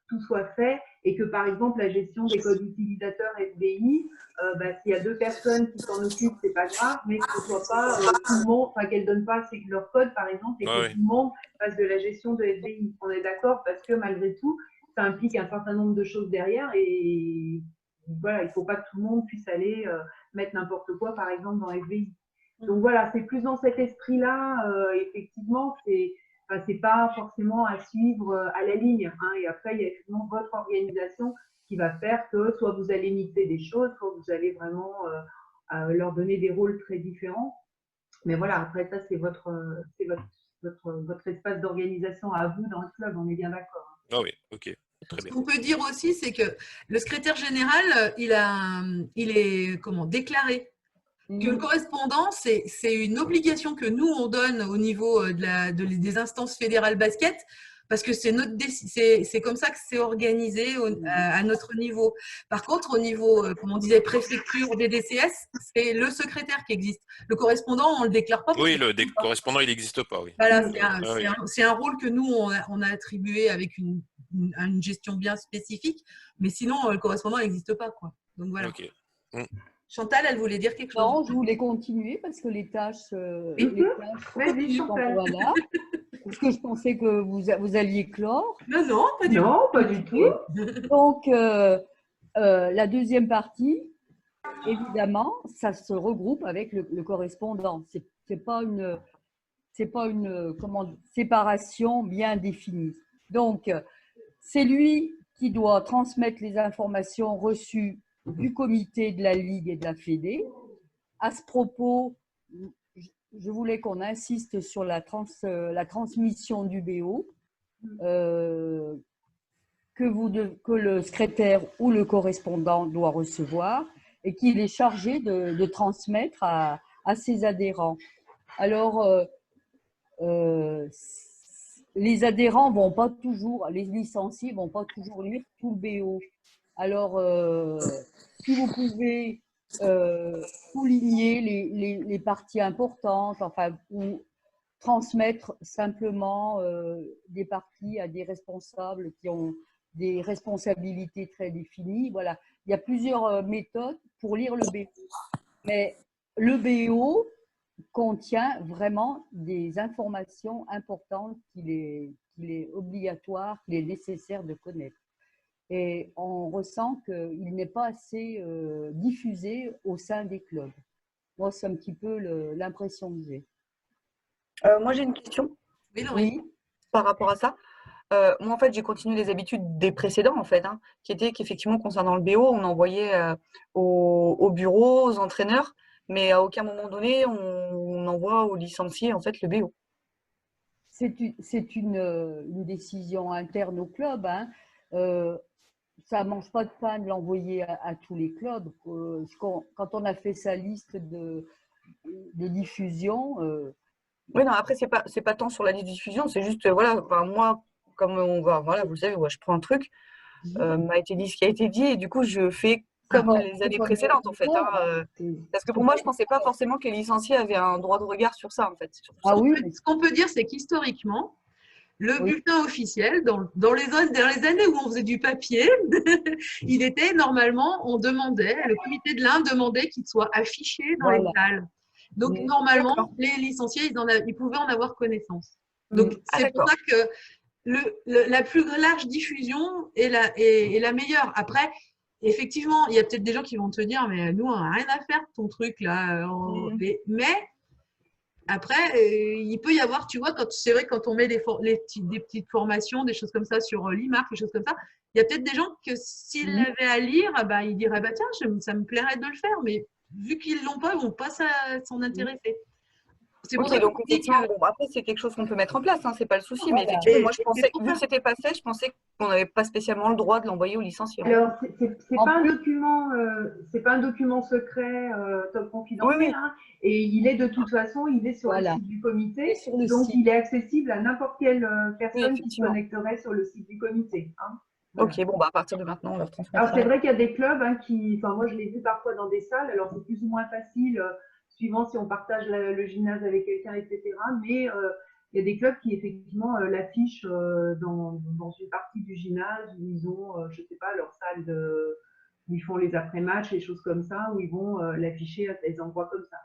tout soit fait et que, par exemple, la gestion des codes utilisateurs FBI, s'il y a 2 personnes qui s'en occupent, c'est pas grave, mais que ce soit pas tout le monde, enfin qu'elles donnent pas assez leur code, par exemple, et que tout le monde fasse de la gestion de FBI. On est d'accord parce que malgré tout, ça implique un certain nombre de choses derrière et voilà, il faut pas que tout le monde puisse aller mettre n'importe quoi, par exemple, dans FBI. Donc voilà, c'est plus dans cet esprit-là, effectivement, c'est pas forcément à suivre à la ligne. Hein, et après, il y a effectivement votre organisation qui va faire que soit vous allez mixer des choses, soit vous allez vraiment leur donner des rôles très différents. Mais voilà, après ça, c'est votre espace d'organisation à vous dans le club, on est bien d'accord. Ah oui, ok. Très bien. Ce qu'on peut dire aussi, c'est que le secrétaire général, il est déclaré. Que le correspondant, c'est une obligation que nous, on donne au niveau des instances fédérales basket, parce que c'est comme ça que c'est organisé à notre niveau. Par contre, au niveau, comme on disait, préfecture, DDCS, c'est le secrétaire qui existe. Le correspondant, on ne le déclare pas. Oui, le correspondant, il n'existe pas. Oui. Voilà, c'est un rôle que nous, on a attribué avec une une gestion bien spécifique. Mais sinon, le correspondant n'existe pas, quoi. Donc voilà. Ok. Chantal, elle voulait dire quelque chose. Non, je voulais continuer parce que les tâches, Vas-y, Chantal. voilà. Parce que je pensais que vous alliez clore. Non, non, pas du tout. Non, pas du tout. Donc, la deuxième partie, évidemment, ça se regroupe avec le correspondant. C'est pas une séparation bien définie. Donc, c'est lui qui doit transmettre les informations reçues du comité de la Ligue et de la Fédé. À ce propos, je voulais qu'on insiste sur la transmission du BO, que le secrétaire ou le correspondant doit recevoir et qu'il est chargé de transmettre à ses adhérents. Alors, les adhérents vont pas toujours, les licenciés vont pas toujours lire tout le BO. Alors, si vous pouvez souligner les parties importantes, enfin, ou transmettre simplement des parties à des responsables qui ont des responsabilités très définies. Voilà, il y a plusieurs méthodes pour lire le BO. Mais le BO contient vraiment des informations importantes qu'il est obligatoire, qu'il est nécessaire de connaître. Et on ressent qu'il n'est pas assez diffusé au sein des clubs. Moi, c'est un petit peu l'impression que j'ai. Moi, j'ai une question Oui, Laurie. par rapport à ça. Moi, en fait, j'ai continué les habitudes des précédents, en fait, qui étaient qu'effectivement, concernant le BO, on envoyait au bureau, aux entraîneurs, mais à aucun moment donné, on envoie aux licenciés, en fait, le BO. C'est une décision interne au club. Ça ne mange pas de pain de l'envoyer à tous les clubs. Quand on a fait sa liste de diffusion… Oui, non, après, c'est pas tant sur la diffusion, c'est juste, voilà, enfin, moi, comme voilà, vous le savez, je prends un truc, m'a été dit ce qui a été dit, et du coup, je fais comme les années précédentes, en fait. Parce que pour moi, je ne pensais pas forcément que les licenciés avaient un droit de regard sur ça, en fait. Ce qu'on peut dire, c'est qu'historiquement, le bulletin officiel, dans les années où on faisait du papier, il était normalement, le comité de l'Inde demandait qu'il soit affiché dans les salles. Donc, normalement, les licenciés, ils pouvaient en avoir connaissance. Donc, c'est pour ça que la plus large diffusion est la meilleure. Après, effectivement, il y a peut-être des gens qui vont te dire, mais nous, on n'a rien à faire de ton truc là. Mais après, il peut y avoir, tu vois, c'est vrai, quand on met des petites formations, des choses comme ça sur l'IMARC, des choses comme ça, il y a peut-être des gens que s'ils l'avaient à lire, ils diraient, tiens, ça me plairait de le faire, mais vu qu'ils ne l'ont pas, ils ne vont pas s'en intéresser. C'est pour ça donc après, c'est quelque chose qu'on peut mettre en place, c'est pas le souci, mais effectivement, moi, je pensais, vu que c'était pas fait, je pensais qu'on n'avait pas spécialement le droit de l'envoyer aux licenciés. Alors, c'est pas un document secret, top confidentiel, et il est de toute façon, il est sur le site du comité, donc il est accessible à n'importe quelle personne qui se connecterait sur le site du comité. Voilà. Ok, bon, à partir de maintenant, on leur transmettra. Alors, c'est vrai qu'il y a des clubs moi, je l'ai vu parfois dans des salles, alors c'est plus ou moins facile, suivant si on partage le gymnase avec quelqu'un, etc. Mais il y a des clubs qui, effectivement, l'affichent dans une partie du gymnase où ils ont, je ne sais pas, leur salle où ils font les après-matchs, les choses comme ça, où ils vont l'afficher à des endroits comme ça.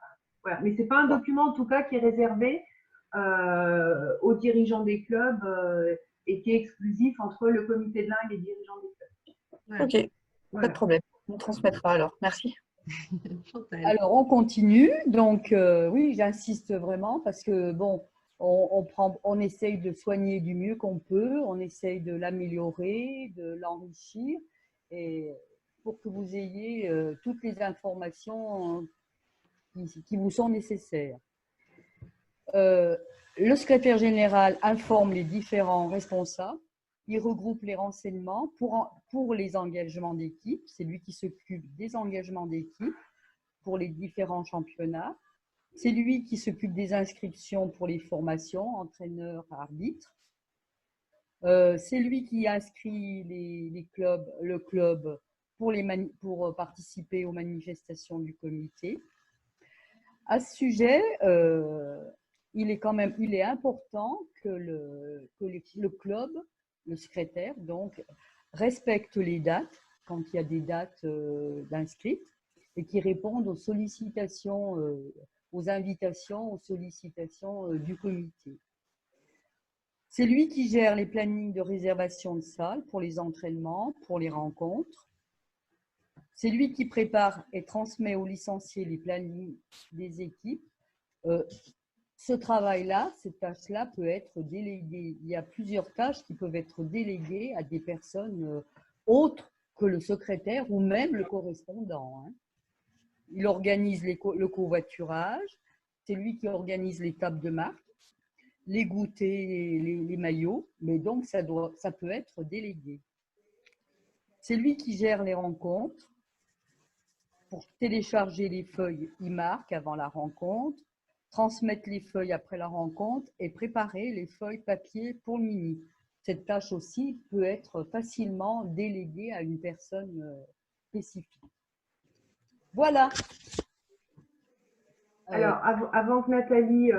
Voilà. Mais ce n'est pas un document, en tout cas, qui est réservé aux dirigeants des clubs et qui est exclusif entre le comité de l'Inde et les dirigeants des clubs. Voilà. Ok, pas de problème. On transmettra alors. Merci. Alors, on continue. Donc, oui, j'insiste vraiment parce que, bon, on essaye de soigner du mieux qu'on peut, on essaye de l'améliorer, de l'enrichir, et pour que vous ayez toutes les informations qui vous sont nécessaires. Le secrétaire général informe les différents responsables. Il regroupe les renseignements pour les engagements d'équipe. C'est lui qui s'occupe des engagements d'équipe pour les différents championnats. C'est lui qui s'occupe des inscriptions pour les formations, entraîneurs, arbitres. C'est lui qui inscrit le club pour participer aux manifestations du comité. À ce sujet, il est important que le club le secrétaire, donc, respecte les dates, quand il y a des dates d'inscrites, et qui répondent aux sollicitations, aux invitations, aux sollicitations du comité. C'est lui qui gère les plannings de réservation de salles pour les entraînements, pour les rencontres. C'est lui qui prépare et transmet aux licenciés les plannings des équipes. Ce travail-là, cette tâche-là peut être déléguée. Il y a plusieurs tâches qui peuvent être déléguées à des personnes autres que le secrétaire ou même le correspondant. Hein. Il organise le covoiturage, c'est lui qui organise les tables de marque, les goûters, les maillots, mais donc ça peut être délégué. C'est lui qui gère les rencontres pour télécharger les feuilles e-marque avant la rencontre, transmettre les feuilles après la rencontre et préparer les feuilles papier pour le mini. Cette tâche aussi peut être facilement déléguée à une personne spécifique. Voilà. Alors, avant que Nathalie,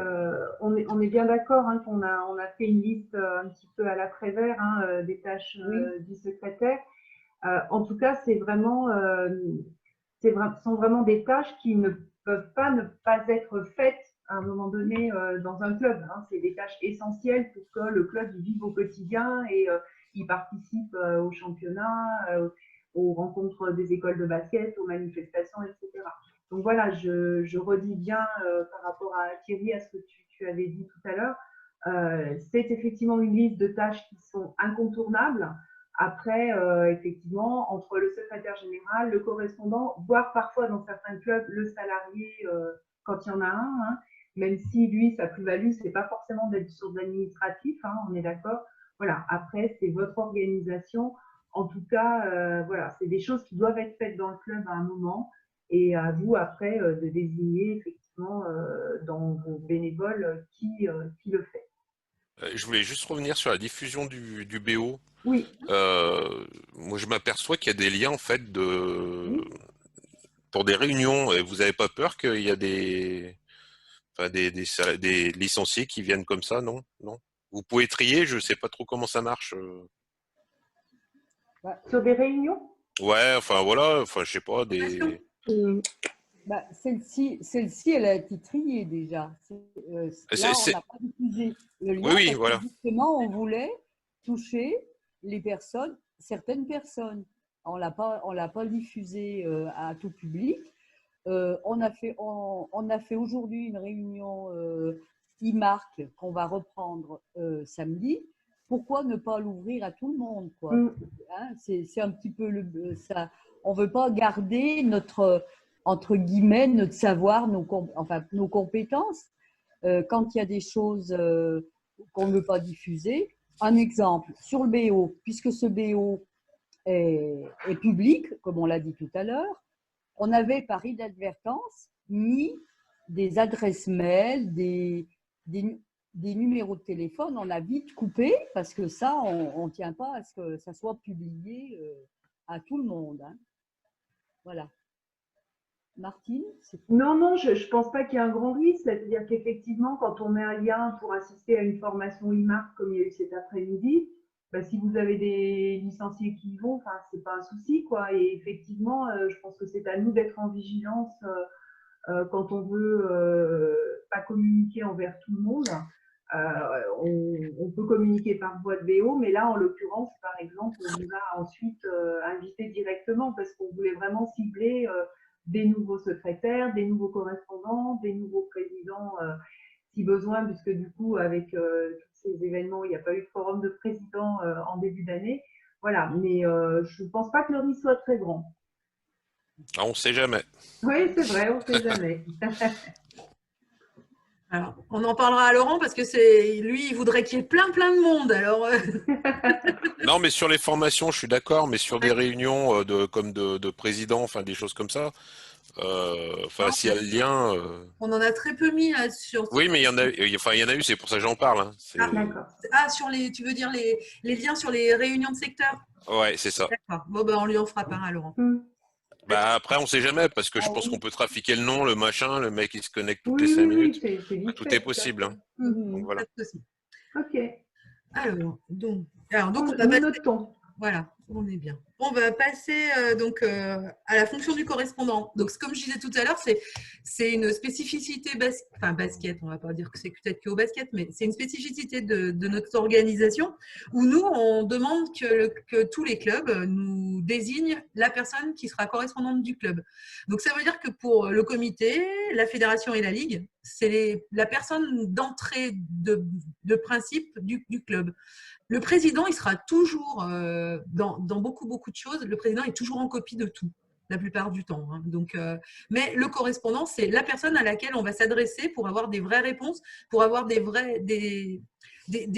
on est bien d'accord hein, qu'on a fait une liste un petit peu à la Prévert hein, des tâches du secrétaire. En tout cas, sont vraiment des tâches qui ne peuvent pas ne pas être faites à un moment donné dans un club. Hein. C'est des tâches essentielles pour que le club vive au quotidien et il participe au championnat, aux rencontres des écoles de basket, aux manifestations, etc. Donc voilà, je redis bien par rapport à Thierry, à ce que tu avais dit tout à l'heure. C'est effectivement une liste de tâches qui sont incontournables. Après, effectivement, entre le secrétaire général, le correspondant, voire parfois dans certains clubs, le salarié, quand il y en a un, hein, même si lui, sa plus-value, c'est pas forcément d'être sur de l'administratif, hein, on est d'accord. Voilà, après, c'est votre organisation. En tout cas, voilà, c'est des choses qui doivent être faites dans le club à un moment et à vous, après, de désigner effectivement dans vos bénévoles qui le fait. Je voulais juste revenir sur la diffusion du BO. Oui. Moi, je m'aperçois qu'il y a des liens en fait pour des réunions. Et vous n'avez pas peur qu'il y a des licenciés qui viennent comme ça, non? Non. Vous pouvez trier. Je sais pas trop comment ça marche. Sur des réunions? Ouais, enfin voilà, enfin je sais pas des. Celle-ci, elle a été triée déjà. Là, on n'a pas diffusé le lien parce voilà. que justement, on voulait toucher les personnes, certaines personnes. On l'a pas diffusé à tout public. On a fait aujourd'hui une réunion e-marque qu'on va reprendre samedi. Pourquoi ne pas l'ouvrir à tout le monde, quoi? Hein, c'est un petit peu ça. On veut pas garder notre entre guillemets, notre savoir, nos compétences. Quand il y a des choses qu'on ne veut pas diffuser. Un exemple, sur le BO, puisque ce BO est public, comme on l'a dit tout à l'heure, on avait par inadvertance mis des adresses mail, des numéros de téléphone, on a vite coupé parce que ça, on ne tient pas à ce que ça soit publié à tout le monde. Hein. Voilà. Martine? Non, je ne pense pas qu'il y ait un grand risque. C'est-à-dire qu'effectivement, quand on met un lien pour assister à une formation e-marque comme il y a eu cet après-midi, bah, si vous avez des licenciés qui y vont, ce n'est pas un souci, quoi. Et effectivement, je pense que c'est à nous d'être en vigilance quand on veut pas communiquer envers tout le monde. On peut communiquer par voie de BO, mais là, en l'occurrence, par exemple, on nous a ensuite invités directement parce qu'on voulait vraiment cibler des nouveaux secrétaires, des nouveaux correspondants, des nouveaux présidents si besoin, puisque du coup, avec tous ces événements, il n'y a pas eu de forum de présidents en début d'année. Voilà, mais je ne pense pas que le risque soit très grand. Ah, on ne sait jamais. Oui, c'est vrai, on ne sait jamais. Alors, on en parlera à Laurent parce que lui, il voudrait qu'il y ait plein de monde. Alors, Non, mais sur les formations, je suis d'accord, mais sur des réunions comme de présidents, enfin des choses comme ça, s'il y a le lien. On en a très peu mis là, sur. Oui, mais il y en a eu, c'est pour ça que j'en parle. Hein. Sur tu veux dire les liens sur les réunions de secteur? Ouais, c'est ça. D'accord. Bon, on lui en fera part à Laurent. Après, on ne sait jamais, parce que je pense qu'on peut trafiquer le nom, le machin, le mec il se connecte toutes les 5 minutes. Tout est possible. Hein. Donc, voilà. Ok. Alors, donc on va Nous passer. notons. Voilà, on est bien. On va passer à la fonction du correspondant. Donc, comme je disais tout à l'heure, c'est une spécificité basket. On ne va pas dire que c'est peut-être qu'au basket, mais c'est une spécificité de notre organisation où nous, on demande que tous les clubs nous désignent la personne qui sera correspondante du club. Donc, ça veut dire que pour le comité, la fédération et la ligue, c'est la personne d'entrée de principe du club. Le président, il sera toujours, dans beaucoup de choses, le président est toujours en copie de tout, la plupart du temps. Hein. Donc, mais le correspondant, c'est la personne à laquelle on va s'adresser pour avoir des vraies réponses, pour avoir des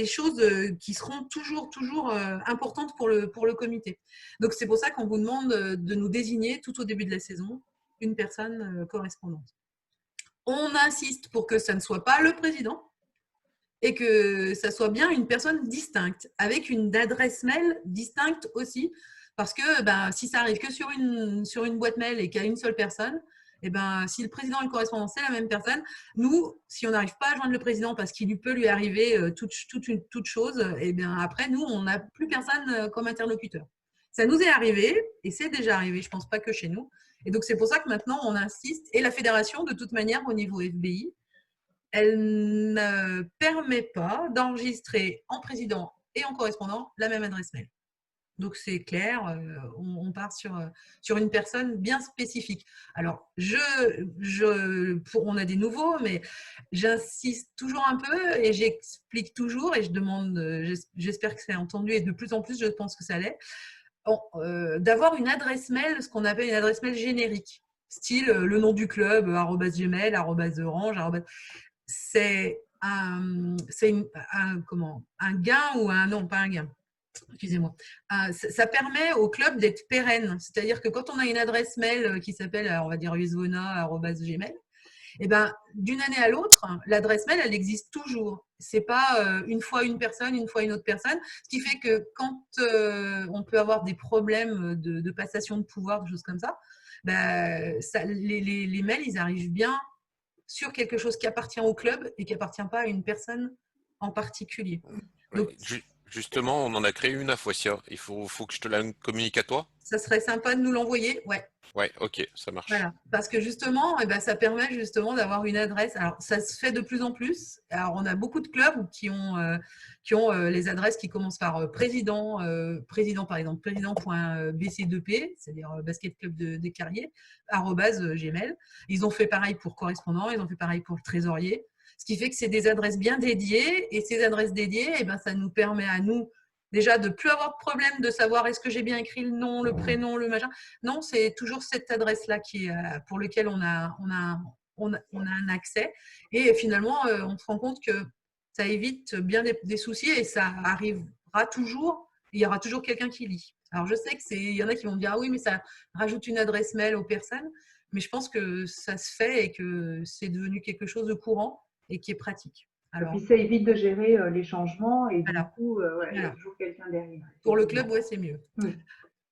choses qui seront toujours importantes pour le comité. Donc, c'est pour ça qu'on vous demande de nous désigner tout au début de la saison une personne correspondante. On insiste pour que ça ne soit pas le président, et que ça soit bien une personne distincte, avec une adresse mail distincte aussi, parce que si ça arrive que sur une boîte mail et qu'il y a une seule personne, et si le président et le correspondant, c'est la même personne, nous, si on n'arrive pas à joindre le président parce qu'il peut lui arriver toute chose, et bien après, nous, on n'a plus personne comme interlocuteur. Ça nous est arrivé, et c'est déjà arrivé, je ne pense pas que chez nous, et donc c'est pour ça que maintenant, on insiste, et la fédération, de toute manière, au niveau FBI, elle ne permet pas d'enregistrer en président et en correspondant la même adresse mail. Donc, c'est clair, on part sur une personne bien spécifique. Alors, on a des nouveaux, mais j'insiste toujours un peu et j'explique toujours et je demande, j'espère que c'est entendu et de plus en plus, je pense que ça l'est, d'avoir une adresse mail, ce qu'on appelle une adresse mail générique, style le nom du club, @gmail, @orange, c'est un gain ou non, pas un gain. Excusez-moi. Ça permet au club d'être pérenne. C'est-à-dire que quand on a une adresse mail qui s'appelle, on va dire, usvona@gmail, et d'une année à l'autre, l'adresse mail, elle existe toujours. C'est pas une fois une personne, une fois une autre personne. Ce qui fait que quand on peut avoir des problèmes de passation de pouvoir, des choses comme ça, les mails, ils arrivent bien sur quelque chose qui appartient au club et qui appartient pas à une personne en particulier. Donc, justement, on en a créé une à Foissia. Il faut que je te la communique à toi. Ça serait sympa de nous l'envoyer, ouais. Ouais, ok, ça marche. Voilà, parce que justement, ça permet justement d'avoir une adresse. Alors, ça se fait de plus en plus. Alors, on a beaucoup de clubs qui ont les adresses qui commencent par président, par exemple, président.bc2p, c'est-à-dire basket club des Carriers, @gmail. Ils ont fait pareil pour correspondant, ils ont fait pareil pour le trésorier. Ce qui fait que c'est des adresses bien dédiées. Et ces adresses dédiées, ça nous permet à nous, déjà, de ne plus avoir de problème de savoir est-ce que j'ai bien écrit le nom, le prénom, le machin. Non, c'est toujours cette adresse-là pour laquelle on a un accès. Et finalement, on se rend compte que ça évite bien des soucis et ça arrivera toujours. Il y aura toujours quelqu'un qui lit. Alors, je sais qu'il y en a qui vont me dire « Ah oui, mais ça rajoute une adresse mail aux personnes. » Mais je pense que ça se fait et que c'est devenu quelque chose de courant et qui est pratique. Alors, et puis ça évite de gérer les changements et voilà. Du coup, il y a toujours quelqu'un derrière. Pour le club, c'est mieux. Oui.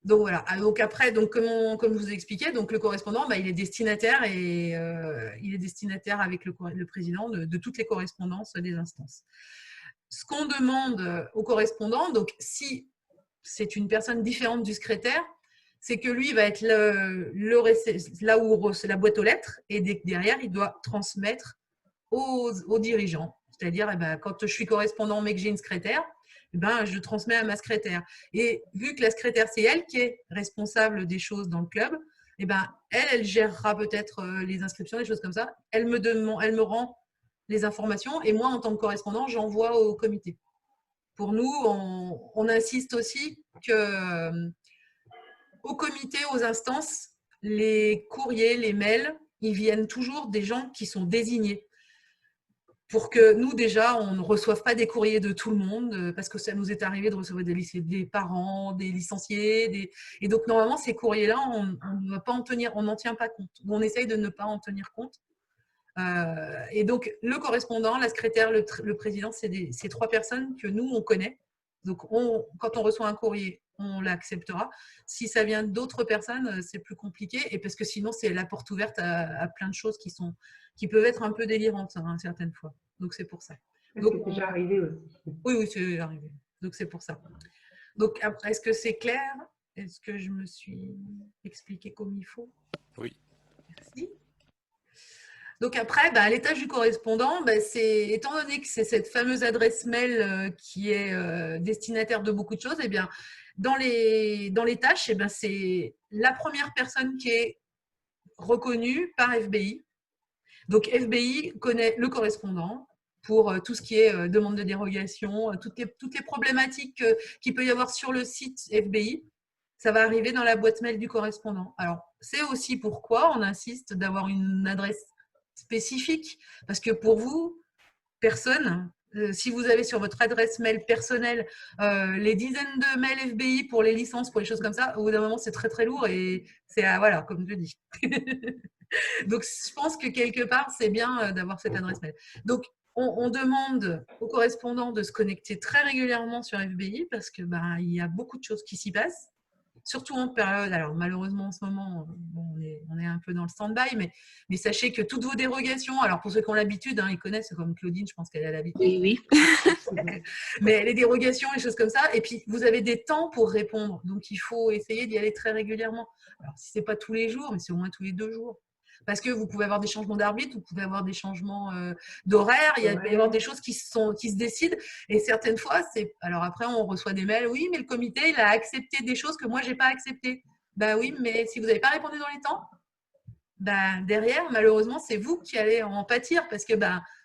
Donc voilà. Donc après, comme je vous ai expliqué, donc le correspondant, il est destinataire et il est destinataire avec le président de toutes les correspondances des instances. Ce qu'on demande au correspondant, donc si c'est une personne différente du secrétaire, c'est que lui va être là où c'est la boîte aux lettres et derrière, il doit transmettre aux dirigeants. C'est-à-dire, quand je suis correspondant mais que j'ai une secrétaire, je transmets à ma secrétaire. Et vu que la secrétaire, c'est elle qui est responsable des choses dans le club, elle gérera peut-être les inscriptions, des choses comme ça. Elle me rend les informations et moi, en tant que correspondant, j'envoie au comité. Pour nous, on insiste aussi que au comité, aux instances, les courriers, les mails, ils viennent toujours des gens qui sont désignés. Pour que nous, déjà, on ne reçoive pas des courriers de tout le monde, parce que ça nous est arrivé de recevoir des parents, des licenciés. Et donc, normalement, ces courriers-là, on n'en tient pas compte. Ou on essaye de ne pas en tenir compte. Et donc, le correspondant, la secrétaire, le président, c'est ces trois personnes que nous, on connaît. Donc, quand on reçoit un courrier, on l'acceptera. Si ça vient d'autres personnes, c'est plus compliqué. Et parce que sinon, c'est la porte ouverte à plein de choses qui peuvent être un peu délirantes certaines fois. Donc, c'est pour ça. Donc, c'est déjà arrivé aussi. Oui, oui, c'est arrivé. Donc, c'est pour ça. Donc, après, est-ce que c'est clair? Est-ce que je me suis expliqué comme il faut? Oui. Merci. Donc après, à l'étage du correspondant, étant donné que c'est cette fameuse adresse mail qui est destinataire de beaucoup de choses, eh bien, dans les tâches, c'est la première personne qui est reconnue par FBI. Donc FBI connaît le correspondant pour tout ce qui est demande de dérogation, toutes les problématiques qu'il peut y avoir sur le site FBI. Ça va arriver dans la boîte mail du correspondant. Alors, c'est aussi pourquoi on insiste d'avoir une adresse spécifique, parce que pour vous, personne, si vous avez sur votre adresse mail personnelle les dizaines de mails FBI pour les licences, pour les choses comme ça, au bout d'un moment, c'est très très lourd et c'est, voilà, comme je dis. Donc, je pense que quelque part, c'est bien d'avoir cette adresse mail. Donc, on demande aux correspondants de se connecter très régulièrement sur FBI parce que il y a beaucoup de choses qui s'y passent. Surtout en période, alors malheureusement en ce moment, on est un peu dans le stand-by, mais sachez que toutes vos dérogations, alors pour ceux qui ont l'habitude, ils connaissent, comme Claudine, je pense qu'elle a l'habitude. Oui. Mais les dérogations, les choses comme ça, et puis vous avez des temps pour répondre, donc il faut essayer d'y aller très régulièrement. Alors si ce n'est pas tous les jours, mais c'est au moins tous les 2 jours. Parce que vous pouvez avoir des changements d'arbitre, vous pouvez avoir des changements d'horaire, il peut y avoir des choses qui se décident. Et certaines fois, alors après, on reçoit des mails, oui, mais le comité, il a accepté des choses que moi, je n'ai pas acceptées. Oui, mais si vous n'avez pas répondu dans les temps, derrière, malheureusement, c'est vous qui allez en pâtir parce que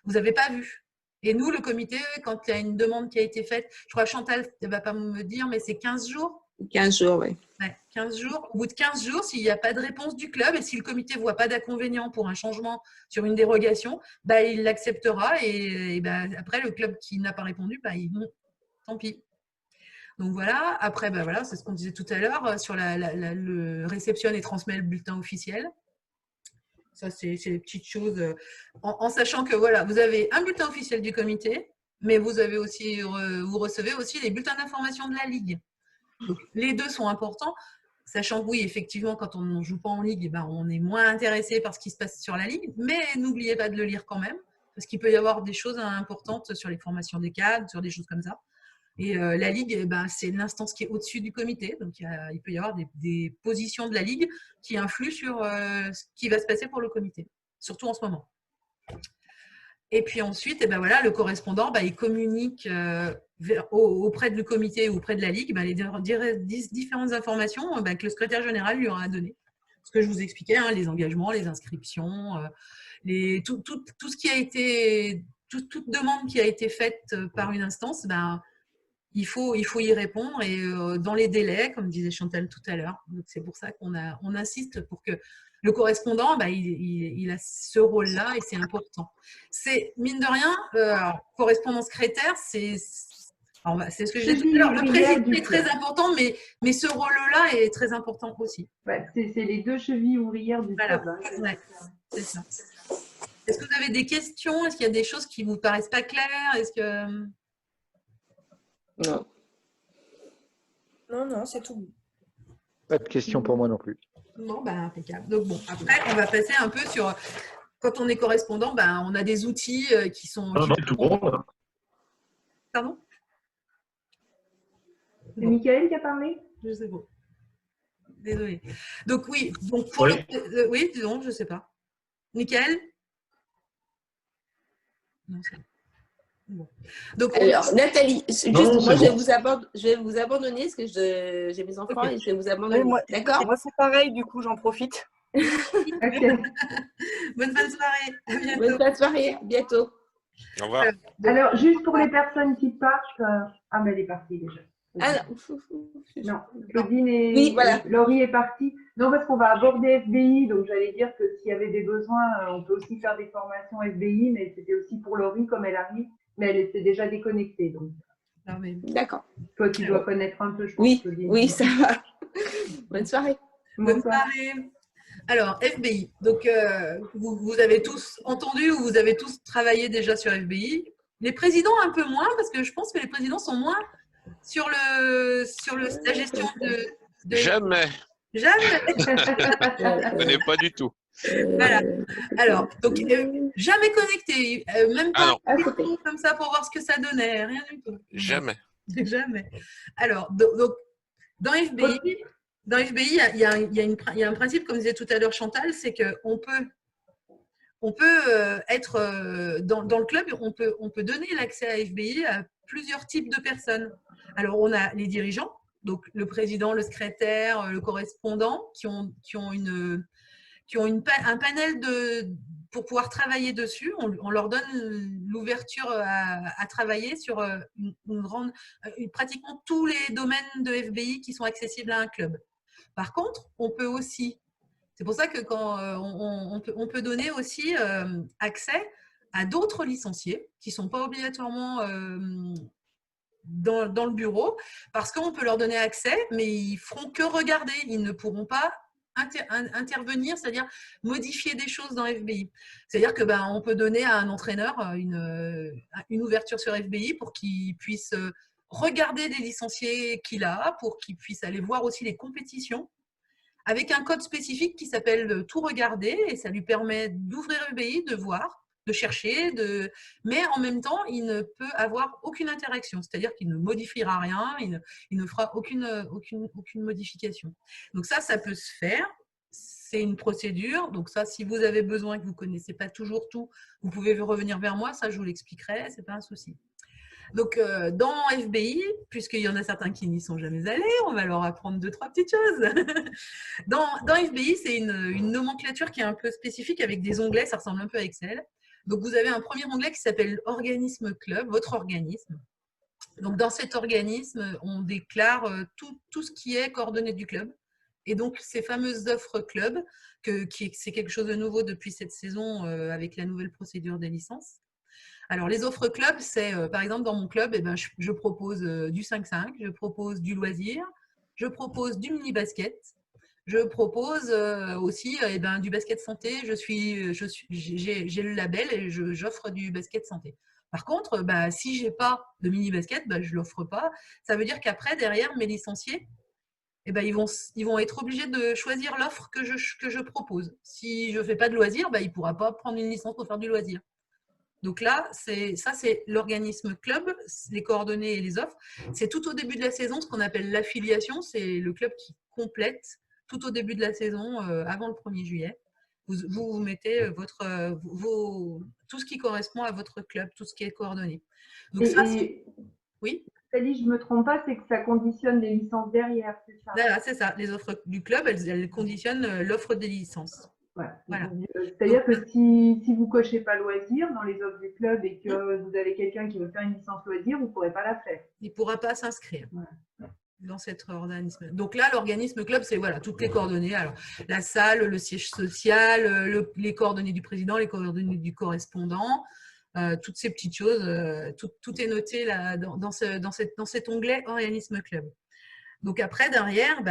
vous n'avez pas vu. Et nous, le comité, quand il y a une demande qui a été faite, je crois Chantal ne va pas me dire, mais c'est 15 jours. 15 jours, oui. 15 jours. Au bout de 15 jours, s'il n'y a pas de réponse du club et si le comité ne voit pas d'inconvénient pour un changement sur une dérogation, il l'acceptera et après, le club qui n'a pas répondu, tant pis. Donc voilà, après, voilà, c'est ce qu'on disait tout à l'heure sur le réceptionne et transmet le bulletin officiel. Ça, c'est les petites choses en sachant que voilà, vous avez un bulletin officiel du comité, mais vous recevez aussi les bulletins d'information de la Ligue. Donc, les deux sont importants, sachant que oui, effectivement, quand on ne joue pas en Ligue, on est moins intéressé par ce qui se passe sur la Ligue, mais n'oubliez pas de le lire quand même, parce qu'il peut y avoir des choses importantes sur les formations des cadres, sur des choses comme ça. Et la Ligue, c'est l'instance qui est au-dessus du comité, donc il peut y avoir des positions de la Ligue qui influent sur ce qui va se passer pour le comité, surtout en ce moment. Et puis ensuite, voilà, le correspondant, il communique auprès du comité ou auprès de la Ligue les différentes informations que le secrétaire général lui aura données. Ce que je vous expliquais, les engagements, les inscriptions, tout ce qui a été, toute demande qui a été faite par une instance, il faut y répondre et dans les délais, comme disait Chantal tout à l'heure. Donc c'est pour ça qu'on insiste pour que le correspondant, il a ce rôle-là et c'est important. C'est, mine de rien, correspondant secrétaire, c'est ce que je disais tout à l'heure. Le président est très important, mais ce rôle-là est très important aussi. C'est les 2 chevilles ouvrières du club. C'est ça. Est-ce que vous avez des questions? Est-ce qu'il y a des choses qui ne vous paraissent pas claires? Est-ce que… Non. Non, c'est tout. Pas de questions pour moi non plus. Bon, impeccable. Donc bon, après, on va passer un peu sur… Quand on est correspondant, on a des outils qui sont… Non, tout bon. Pardon? C'est Michael qui a parlé? Je sais pas. Désolée. Donc oui, oui, disons, je ne sais pas. Michael? Non, c'est… Bon. Donc, alors, Nathalie, moi, je vais vous abandonner parce que j'ai mes enfants et je vais vous abandonner. D'accord? Moi, c'est pareil, du coup, j'en profite. Bonne fin de soirée. À bientôt. Bonne fin de soirée. À bientôt. Au revoir. Alors, juste pour les personnes qui partent, mais elle est partie déjà. Non, Claudine et Laurie est partie. Non, parce qu'on va aborder FBI, donc j'allais dire que s'il y avait des besoins, on peut aussi faire des formations FBI, mais c'était aussi pour Laurie comme elle arrive. Mais elle était déjà déconnectée. Donc. D'accord. Toi, tu dois connaître un peu, je pense. Oui, ça va. Bonne soirée. Bonne soirée. Alors, FBI. Donc, vous avez tous entendu ou vous avez tous travaillé déjà sur FBI. Les présidents, un peu moins, parce que je pense que les présidents sont moins sur la gestion de… Jamais. Jamais. Je ne connais pas du tout. Voilà. Alors, donc, jamais connecté, même pas Ah non, comme ça pour voir ce que ça donnait, rien du tout. jamais. Jamais. Alors, donc dans FBI, il y a un principe, comme disait tout à l'heure Chantal, c'est qu'on peut être dans le club, on peut donner l'accès à FBI à plusieurs types de personnes. Alors, on a les dirigeants, donc le président, le secrétaire, le correspondant, qui ont un panel pour pouvoir travailler dessus. On leur donne l'ouverture à travailler sur pratiquement tous les domaines de FBI qui sont accessibles à un club. Par contre, on peut aussi, c'est pour ça que quand on peut donner aussi accès à d'autres licenciés qui ne sont pas obligatoirement dans le bureau, parce qu'on peut leur donner accès, mais ils ne feront que regarder. Ils ne pourront pas intervenir, c'est-à-dire modifier des choses dans FBI. C'est-à-dire que on peut donner à un entraîneur une ouverture sur FBI pour qu'il puisse regarder les licenciés qu'il a, pour qu'il puisse aller voir aussi les compétitions, avec un code spécifique qui s'appelle Tout regarder, et ça lui permet d'ouvrir FBI, de voir, de chercher, mais en même temps, il ne peut avoir aucune interaction, c'est-à-dire qu'il ne modifiera rien, il ne fera aucune modification. Donc ça peut se faire, c'est une procédure. Donc ça, si vous avez besoin et que vous ne connaissez pas toujours tout, vous pouvez revenir vers moi, ça je vous l'expliquerai, ce n'est pas un souci. Donc, dans FBI, puisqu'il y en a certains qui n'y sont jamais allés, on va leur apprendre 2-3 petites choses. Dans FBI, c'est une nomenclature qui est un peu spécifique avec des onglets, ça ressemble un peu à Excel. Donc, vous avez un premier onglet qui s'appelle Organisme Club, votre organisme. Donc, dans cet organisme, on déclare tout ce qui est coordonnées du club. Et donc, ces fameuses offres club, c'est quelque chose de nouveau depuis cette saison avec la nouvelle procédure des licences. Alors, les offres club, c'est, par exemple, dans mon club, je propose du 5-5, je propose du loisir, je propose du mini-basket, je propose aussi du basket santé. J'ai le label et j'offre du basket santé. Par contre, si je n'ai pas de mini-basket, je ne l'offre pas. Ça veut dire qu'après, derrière, mes licenciés, ils vont être obligés de choisir l'offre que je propose. Si je ne fais pas de loisir, il ne pourra pas prendre une licence pour faire du loisir. Donc là, c'est l'organisme club, les coordonnées et les offres. C'est tout au début de la saison, ce qu'on appelle l'affiliation. C'est le club qui complète tout au début de la saison, avant le 1er juillet. Vous mettez tout ce qui correspond à votre club, tout ce qui est coordonné. Donc oui. Nathalie, je ne me trompe pas, c'est que ça conditionne les licences derrière, c'est ça? Voilà, c'est ça. Les offres du club, elles conditionnent l'offre des licences. Voilà. C'est-à-dire que si vous ne cochez pas loisir dans les offres du club et que vous avez quelqu'un qui veut faire une licence loisir, vous ne pourrez pas la faire. Il ne pourra pas s'inscrire dans cet organisme. Donc là, l'organisme club, c'est toutes les coordonnées. Alors, la salle, le siège social, les coordonnées du président, les coordonnées du correspondant, toutes ces petites choses, tout est noté là, dans cet onglet organisme club. Donc après, derrière,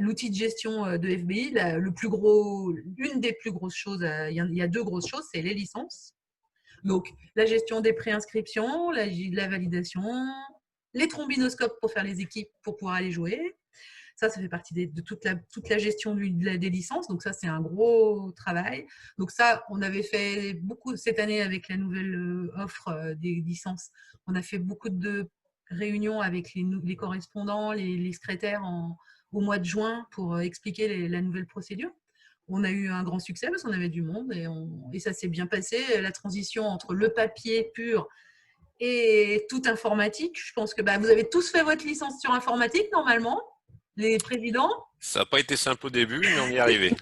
l'outil de gestion de FBI, une des plus grosses choses, il y a 2 grosses choses, c'est les licences. Donc, la gestion des préinscriptions, la validation, les trombinoscopes pour faire les équipes pour pouvoir aller jouer. Ça fait partie de toute la gestion des licences. Donc ça, c'est un gros travail. Donc ça, on avait fait beaucoup cette année avec la nouvelle offre des licences. On a fait beaucoup de réunions avec les correspondants, les secrétaires au mois de juin pour expliquer la nouvelle procédure. On a eu un grand succès parce qu'on avait du monde et ça s'est bien passé. La transition entre le papier pur et tout informatique, je pense que vous avez tous fait votre licence sur informatique normalement, les présidents. Ça n'a pas été simple au début, mais on y est arrivé.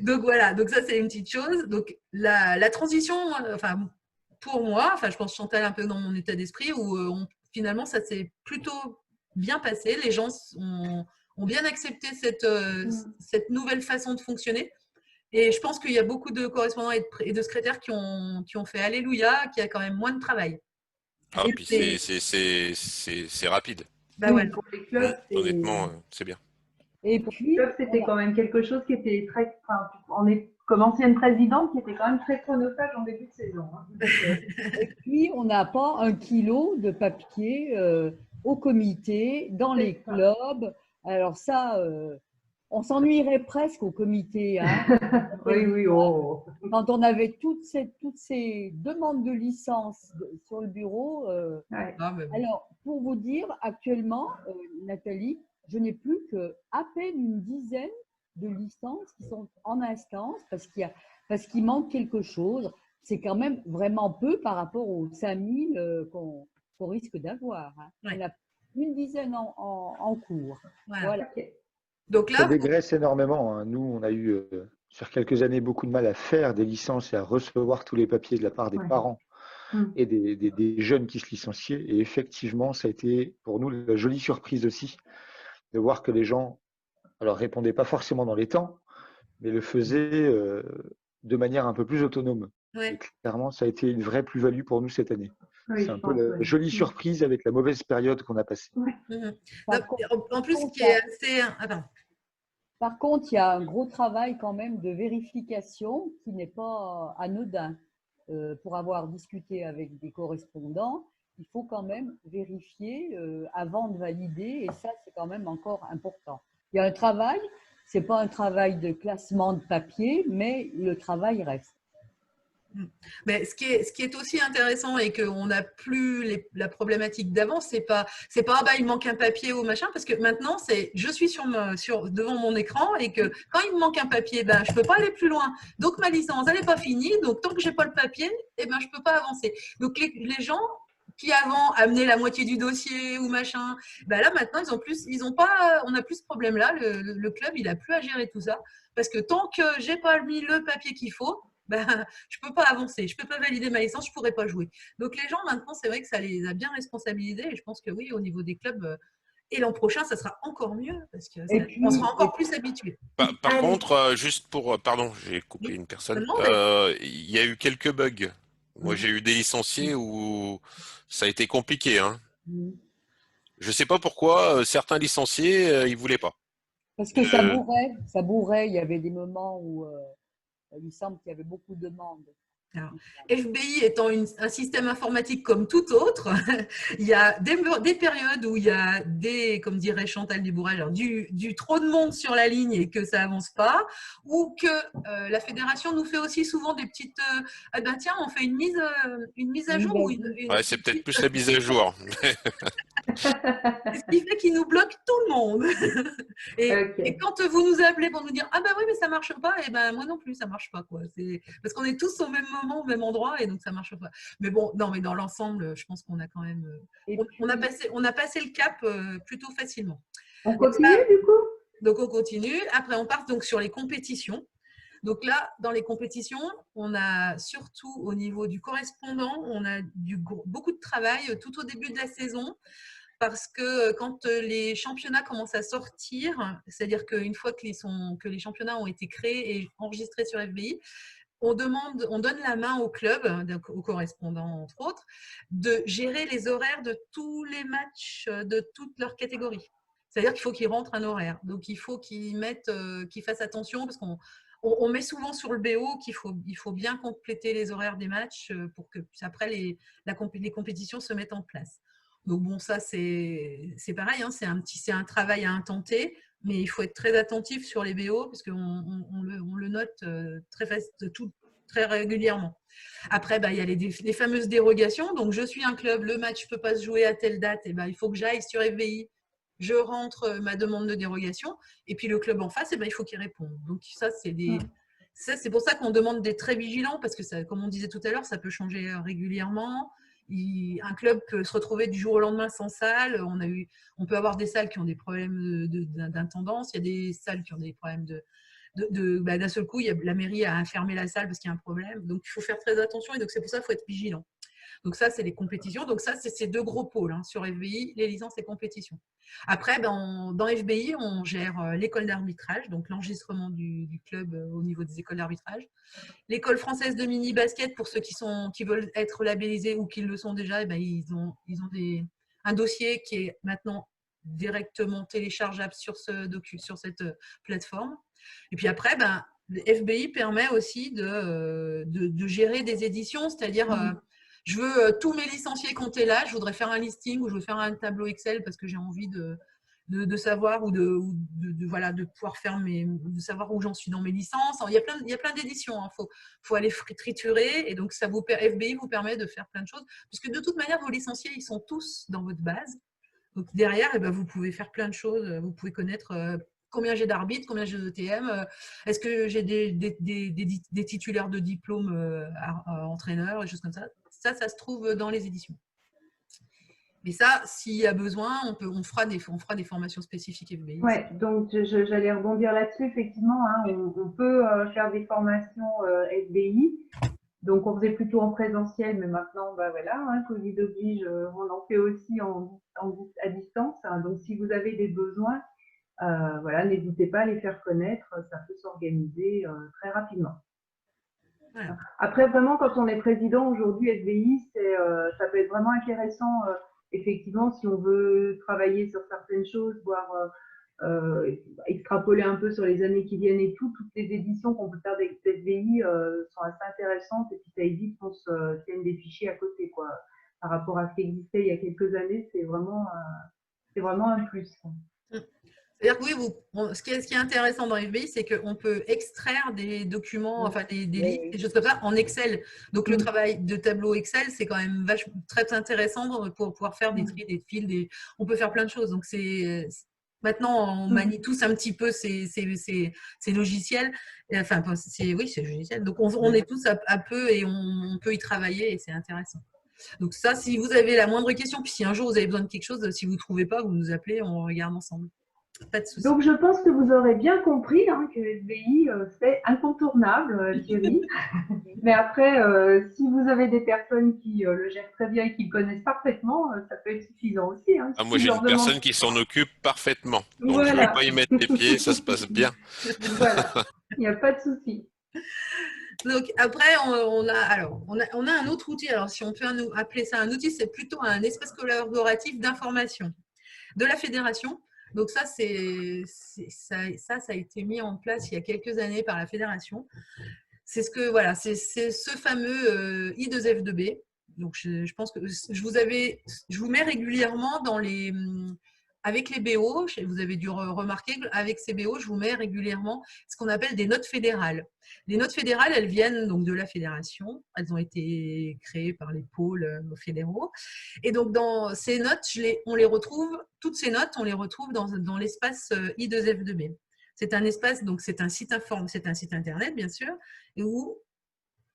Donc voilà, donc ça c'est une petite chose. Donc la transition, pour moi, je pense Chantal un peu dans mon état d'esprit où finalement ça s'est plutôt bien passé. Les gens ont bien accepté cette nouvelle façon de fonctionner. Et je pense qu'il y a beaucoup de correspondants et de secrétaires qui ont fait Alléluia, qui a quand même moins de travail. Ah, puis c'est rapide. Pour les clubs, honnêtement, c'est bien. Et pour les clubs, c'était quand même quelque chose qui était très... comme ancienne présidente, qui était quand même très chronophage en début de saison. Et puis, on n'a pas 1 kilo de papier au comité, dans les clubs. Alors ça, on s'ennuierait presque au comité. Hein. Oui, oui, oh. Quand on avait toutes ces demandes de licence sur le bureau. Ouais. Ah, mais bon. Alors, pour vous dire, actuellement, Nathalie, je n'ai plus qu'à peine une dizaine de licences qui sont en instance parce qu'il manque quelque chose. C'est quand même vraiment peu par rapport aux 5000 qu'on risque d'avoir. Hein. Ouais. Il y en a une dizaine en cours. Voilà. Ok. Donc Ça là, dégraisse énormément, hein. Nous, on a eu sur quelques années beaucoup de mal à faire des licences et à recevoir tous les papiers de la part des Ouais. parents Mm. et des jeunes qui se licenciaient. Et effectivement, ça a été pour nous la jolie surprise aussi de voir que les gens, alors répondaient pas forcément dans les temps, mais le faisaient de manière un peu plus autonome. ouais. Et clairement, ça a été une vraie plus-value pour nous cette année. Oui, C'est un je peu pense, la ouais. jolie surprise avec la mauvaise période qu'on a passée. Mhm. Par contre, En plus, ce qui est assez. Attends. Par contre, il y a un gros travail quand même de vérification qui n'est pas anodin. Pour avoir discuté avec des correspondants, il faut quand même vérifier avant de valider et ça, c'est quand même encore important. Il y a un travail, ce n'est pas un travail de classement de papier, mais le travail reste. Mais ce qui est aussi intéressant et qu'on n'a plus la problématique d'avant, c'est pas ah bah il manque un papier ou machin, parce que maintenant c'est je suis devant mon écran et que quand il me manque un papier, ben je peux pas aller plus loin. Donc ma licence elle n'est pas finie, donc tant que j'ai pas le papier, eh ben je peux pas avancer. Donc les gens qui avant amenaient la moitié du dossier ou machin, ben là maintenant on n'a plus ce problème là. Le club il a plus à gérer tout ça parce que tant que j'ai pas mis le papier qu'il faut, ben, je ne peux pas avancer, je ne peux pas valider ma licence, je ne pourrais pas jouer. Donc les gens, maintenant, c'est vrai que ça les a bien responsabilisés et je pense que oui, au niveau des clubs, et l'an prochain, ça sera encore mieux parce qu'on sera encore plus habitués. Par contre, juste pour... Pardon, j'ai coupé une personne. Il y a eu quelques bugs. Moi, j'ai eu des licenciés où ça a été compliqué. Hein. Je ne sais pas pourquoi certains licenciés, ils ne voulaient pas. Parce que ça bourrait, il y avait des moments où il me semble qu'il y avait beaucoup de demandes. Alors, FBI étant un système informatique comme tout autre, il y a des périodes où il y a comme dirait Chantal Dubourrel, du trop de monde sur la ligne et que ça avance pas, ou que la fédération nous fait aussi souvent des petites ah ben tiens, on fait une mise à jour. Ouais, c'est peut-être plus la mise à jour. Ce qui fait qu'ils nous bloquent tout le monde. Et quand vous nous appelez pour nous dire ah ben oui mais ça marche pas, et ben moi non plus ça marche pas quoi. Parce qu'on est tous au même moment, au même endroit et donc ça marche pas. Mais bon, non mais dans l'ensemble, je pense qu'on a quand même on a passé le cap plutôt facilement. On continue du coup? Donc on continue. Après on part donc sur les compétitions. Donc là, dans les compétitions, on a surtout au niveau du correspondant, on a beaucoup de travail tout au début de la saison. Parce que quand les championnats commencent à sortir, c'est-à-dire qu'une fois que les championnats ont été créés et enregistrés sur FBI, on donne la main au club, donc aux correspondants entre autres, de gérer les horaires de tous les matchs de toutes leurs catégories. C'est-à-dire qu'il faut qu'ils rentrent un horaire. Donc il faut qu'ils fassent attention parce qu'on met souvent sur le BO qu'il faut bien compléter les horaires des matchs pour que après les compétitions se mettent en place. Donc bon, ça c'est pareil, hein, c'est un travail à intenter, mais il faut être très attentif sur les BO parce qu'on le note très régulièrement. Après, il y a les fameuses dérogations. Donc je suis un club, le match ne peut pas se jouer à telle date, et il faut que j'aille sur FBI, je rentre ma demande de dérogation, et puis le club en face, il faut qu'il réponde. Donc ça, c'est pour ça qu'on demande d'être très vigilant parce que ça, comme on disait tout à l'heure, ça peut changer régulièrement. Un club peut se retrouver du jour au lendemain sans salle. On peut avoir des salles qui ont des problèmes d'intendance. Il y a des salles qui ont des problèmes d'un seul coup, la mairie a fermé la salle parce qu'il y a un problème. Donc, il faut faire très attention et donc c'est pour ça qu'il faut être vigilant. Donc ça, c'est les compétitions. Donc ça, c'est ces deux gros pôles hein, sur FBI, les licences et compétitions. Après, dans FBI, on gère l'école d'arbitrage, donc l'enregistrement du club au niveau des écoles d'arbitrage. L'école française de mini-basket, pour ceux qui veulent être labellisés ou qui le sont déjà, ils ont un dossier qui est maintenant directement téléchargeable sur cette plateforme. Et puis après, FBI permet aussi de gérer des éditions, c'est-à-dire je veux tous mes licenciés compter là, je voudrais faire un listing ou je veux faire un tableau Excel parce que j'ai envie de de savoir voilà, de pouvoir de savoir où j'en suis dans mes licences. Alors, il y a plein d'éditions. Faut aller triturer. Et donc, FBI vous permet de faire plein de choses. Puisque de toute manière, vos licenciés, ils sont tous dans votre base. Donc, derrière, eh ben, vous pouvez faire plein de choses. Vous pouvez connaître combien j'ai d'arbitres, combien j'ai d'ETM, est-ce que j'ai des titulaires de diplôme entraîneurs, des choses comme ça. Ça se trouve dans les éditions. Mais ça, s'il y a besoin, on fera des formations spécifiques FBI. Ouais, donc j'allais rebondir là-dessus, effectivement. On peut faire des formations FBI. Donc, on faisait plutôt en présentiel, mais maintenant, bah voilà, Covid oblige, on en fait aussi à distance. Donc, si vous avez des besoins, voilà, n'hésitez pas à les faire connaître, ça peut s'organiser très rapidement. Voilà. Après, vraiment, quand on est président aujourd'hui, FBI, ça peut être vraiment intéressant, effectivement, si on veut travailler sur certaines choses, voire extrapoler un peu sur les années qui viennent et tout. Toutes les éditions qu'on peut faire d'FBI sont assez intéressantes et puis ça évite qu'on se tienne des fichiers à côté, quoi. Par rapport à ce qui existait il y a quelques années, c'est vraiment un plus. C'est-à-dire que oui, ce qui est intéressant dans FBI, c'est qu'on peut extraire des documents, enfin des listes, des choses comme ça en Excel. Donc le travail de tableau Excel, c'est quand même très intéressant pour pouvoir faire des tris, des fils, on peut faire plein de choses. Donc maintenant, on manie tous un petit peu ces logiciels. Enfin, oui, c'est logiciel. Donc on est tous à peu et on peut y travailler et c'est intéressant. Donc ça, si vous avez la moindre question, puis si un jour vous avez besoin de quelque chose, si vous ne trouvez pas, vous nous appelez, on regarde ensemble. Pas de souci. Donc, je pense que vous aurez bien compris que FBI, c'est incontournable, Thierry. Mais après, si vous avez des personnes qui le gèrent très bien et qui le connaissent parfaitement, ça peut être suffisant aussi. Moi, j'ai une personne qui s'en occupe parfaitement. Donc, voilà. Je ne vais pas y mettre les pieds, ça se passe bien. Voilà, il n'y a pas de souci. Donc, après, on a un autre outil. Alors, si on peut appeler ça un outil, c'est plutôt un espace collaboratif d'information de la fédération. Donc ça a été mis en place il y a quelques années par la fédération. C'est ce fameux I2F2B. Donc je pense que je vous mets régulièrement avec les BO, vous avez dû remarquer qu'avec ces BO, je vous mets régulièrement ce qu'on appelle des notes fédérales. Les notes fédérales, elles viennent donc de la fédération. Elles ont été créées par les pôles fédéraux. Et donc, dans ces notes, toutes ces notes, on les retrouve dans l'espace I2F2B. C'est un espace, donc c'est un site internet, bien sûr, où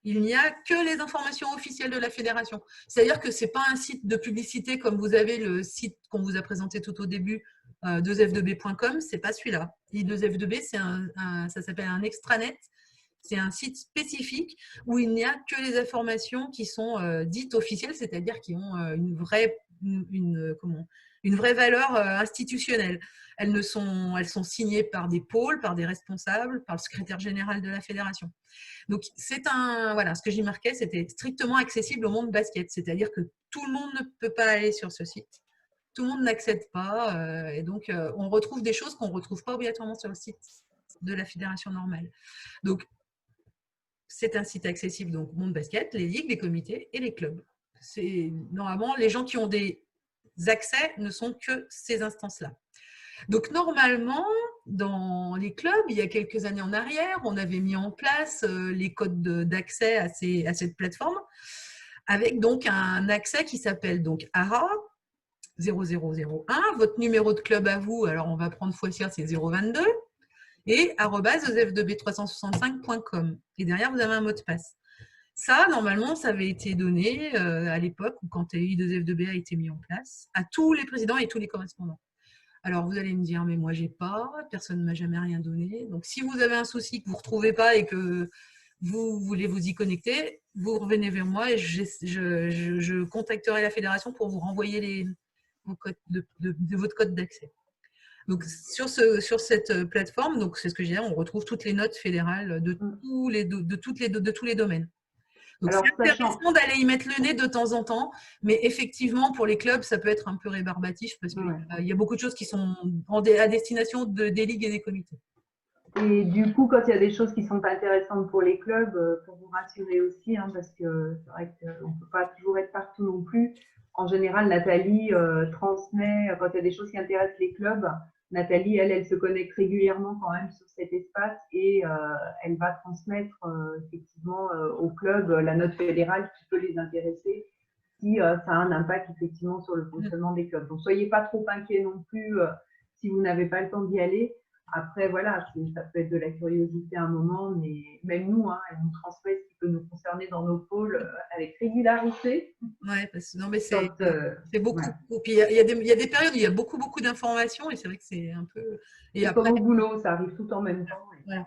il n'y a que les informations officielles de la fédération. C'est-à-dire que ce n'est pas un site de publicité comme vous avez le site qu'on vous a présenté tout au début, 2f2b.com, ce n'est pas celui-là. I2f2b, ça s'appelle un extranet. C'est un site spécifique où il n'y a que les informations qui sont dites officielles, c'est-à-dire qui ont une vraie valeur institutionnelle. Elles sont signées par des pôles, par des responsables, par le secrétaire général de la fédération. Donc, ce que j'y marquais, c'était strictement accessible au monde basket. C'est-à-dire que tout le monde ne peut pas aller sur ce site. Tout le monde n'accède pas. Et donc, on retrouve des choses qu'on ne retrouve pas obligatoirement sur le site de la fédération normale. Donc, c'est un site accessible, donc monde basket, les ligues, les comités et les clubs. Normalement, les gens qui ont des accès ne sont que ces instances-là. Donc, normalement, dans les clubs, il y a quelques années en arrière, on avait mis en place les codes d'accès à cette plateforme avec donc un accès qui s'appelle donc ARA 0001. Votre numéro de club à vous, alors on va prendre x6, c'est 022 et @f2b365.com. Et derrière, vous avez un mot de passe. Ça, normalement, ça avait été donné à l'époque où quand I2F2B a été mis en place à tous les présidents et tous les correspondants. Alors, vous allez me dire, mais moi, j'ai pas, personne ne m'a jamais rien donné. Donc, si vous avez un souci que vous ne retrouvez pas et que vous voulez vous y connecter, vous revenez vers moi et je contacterai la fédération pour vous renvoyer vos codes de votre code d'accès. Donc, sur cette plateforme, donc c'est ce que je disais, on retrouve toutes les notes fédérales de tous les domaines. Donc, c'est intéressant d'aller y mettre le nez de temps en temps, mais effectivement, pour les clubs, ça peut être un peu rébarbatif parce qu'il y a beaucoup de choses qui sont à destination des ligues et des comités. Et du coup, quand il y a des choses qui sont intéressantes pour les clubs, pour vous rassurer aussi, parce que c'est vrai qu'on ne peut pas toujours être partout non plus. En général, Nathalie transmet, quand il y a des choses qui intéressent les clubs, Nathalie, elle se connecte régulièrement quand même sur cet espace et elle va transmettre effectivement au club la note fédérale qui peut les intéresser si ça a un impact effectivement sur le fonctionnement des clubs. Donc, soyez pas trop inquiets non plus si vous n'avez pas le temps d'y aller. Après, voilà, ça peut être de la curiosité à un moment, mais même nous, hein, elle nous transmet ce qui peut nous concerner dans nos pôles avec régularité. Ouais, parce que non, mais c'est beaucoup. Ouais. Puis il y a des périodes où il y a beaucoup d'informations et c'est vrai que c'est un peu. Et c'est après, comme au boulot, ça arrive tout en même temps. Voilà.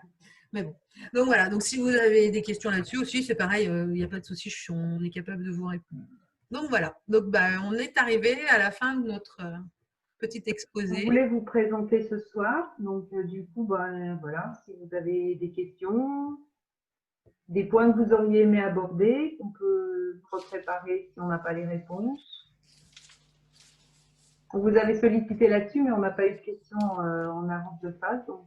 Mais bon. Donc voilà, donc si vous avez des questions là-dessus aussi, c'est pareil, il n'y a pas de souci, on est capable de vous répondre. Donc voilà, donc on est arrivé à la fin de notre petit exposé. Je voulais vous présenter ce soir, donc du coup, voilà, si vous avez des questions, des points que vous auriez aimé aborder, qu'on peut repréparer si on n'a pas les réponses. On vous avait sollicité là-dessus, mais on n'a pas eu de questions en avance de phase, donc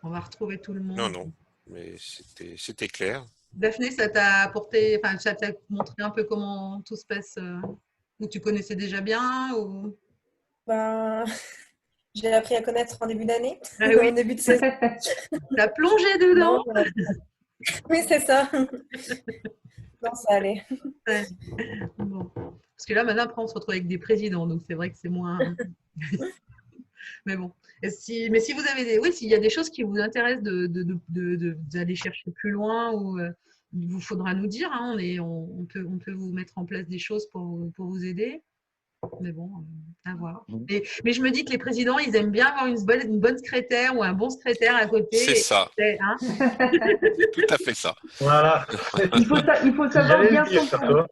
on va retrouver tout le monde. Non, mais c'était clair. Daphné, ça t'a apporté, enfin, ça t'a montré un peu comment tout se passe, ou tu connaissais déjà bien ou... J'ai appris à connaître en début d'année, oui. en début de saison. T'as plongé dedans. Oui, c'est ça. Non, ça allait. Ouais. Bon. Parce que là, maintenant, après, on se retrouve avec des présidents, donc c'est vrai que c'est moins... Mais bon. Mais si vous avez s'il y a des choses qui vous intéressent d'aller chercher plus loin, ou il vous faudra nous dire, hein, on peut vous mettre en place des choses pour vous aider. Mais bon, à voir. Mais je me dis que les présidents, ils aiment bien avoir une bonne secrétaire ou un bon secrétaire à côté. C'est ça. Hein. Tout à fait ça. Voilà. Il faut savoir bien s'entourer.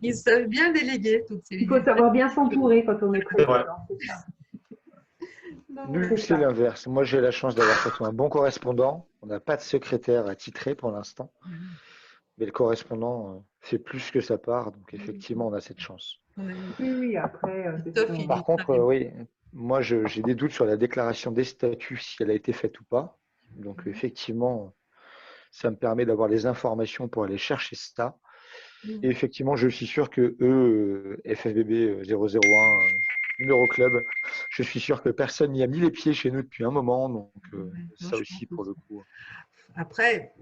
Ils savent bien déléguer toutes ces. Il faut savoir bien s'entourer quand on est président. C'est ça. Nous, c'est l'inverse. Moi, j'ai la chance d'avoir surtout un bon correspondant. On n'a pas de secrétaire attitré pour l'instant. Mais le correspondant fait plus que sa part. Donc, effectivement, on a cette chance. Oui, après. Par contre, oui, moi, j'ai des doutes sur la déclaration des statuts, si elle a été faite ou pas. Donc, effectivement, ça me permet d'avoir les informations pour aller chercher ça. Et effectivement, je suis sûr que eux, FFBB 001, numéro club, je suis sûr que personne n'y a mis les pieds chez nous depuis un moment. Donc, ça aussi, pour le coup. Après,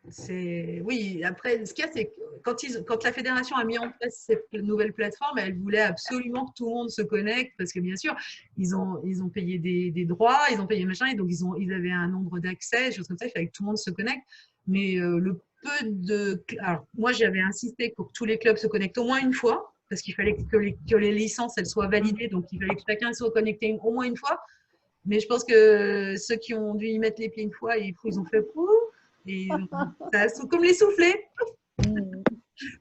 après, ce qu'il y a, c'est que quand la fédération a mis en place cette nouvelle plateforme, elle voulait absolument que tout le monde se connecte parce que, bien sûr, ils ont payé des droits, ils ont payé machin, et donc ils avaient un nombre d'accès, choses comme ça, il fallait que tout le monde se connecte. Mais alors, moi, j'avais insisté pour que tous les clubs se connectent au moins une fois, parce qu'il fallait que les licences elles soient validées, donc il fallait que chacun soit connecté au moins une fois. Mais je pense que ceux qui ont dû y mettre les pieds une fois, ils ont fait pouf, et ça a comme les soufflés.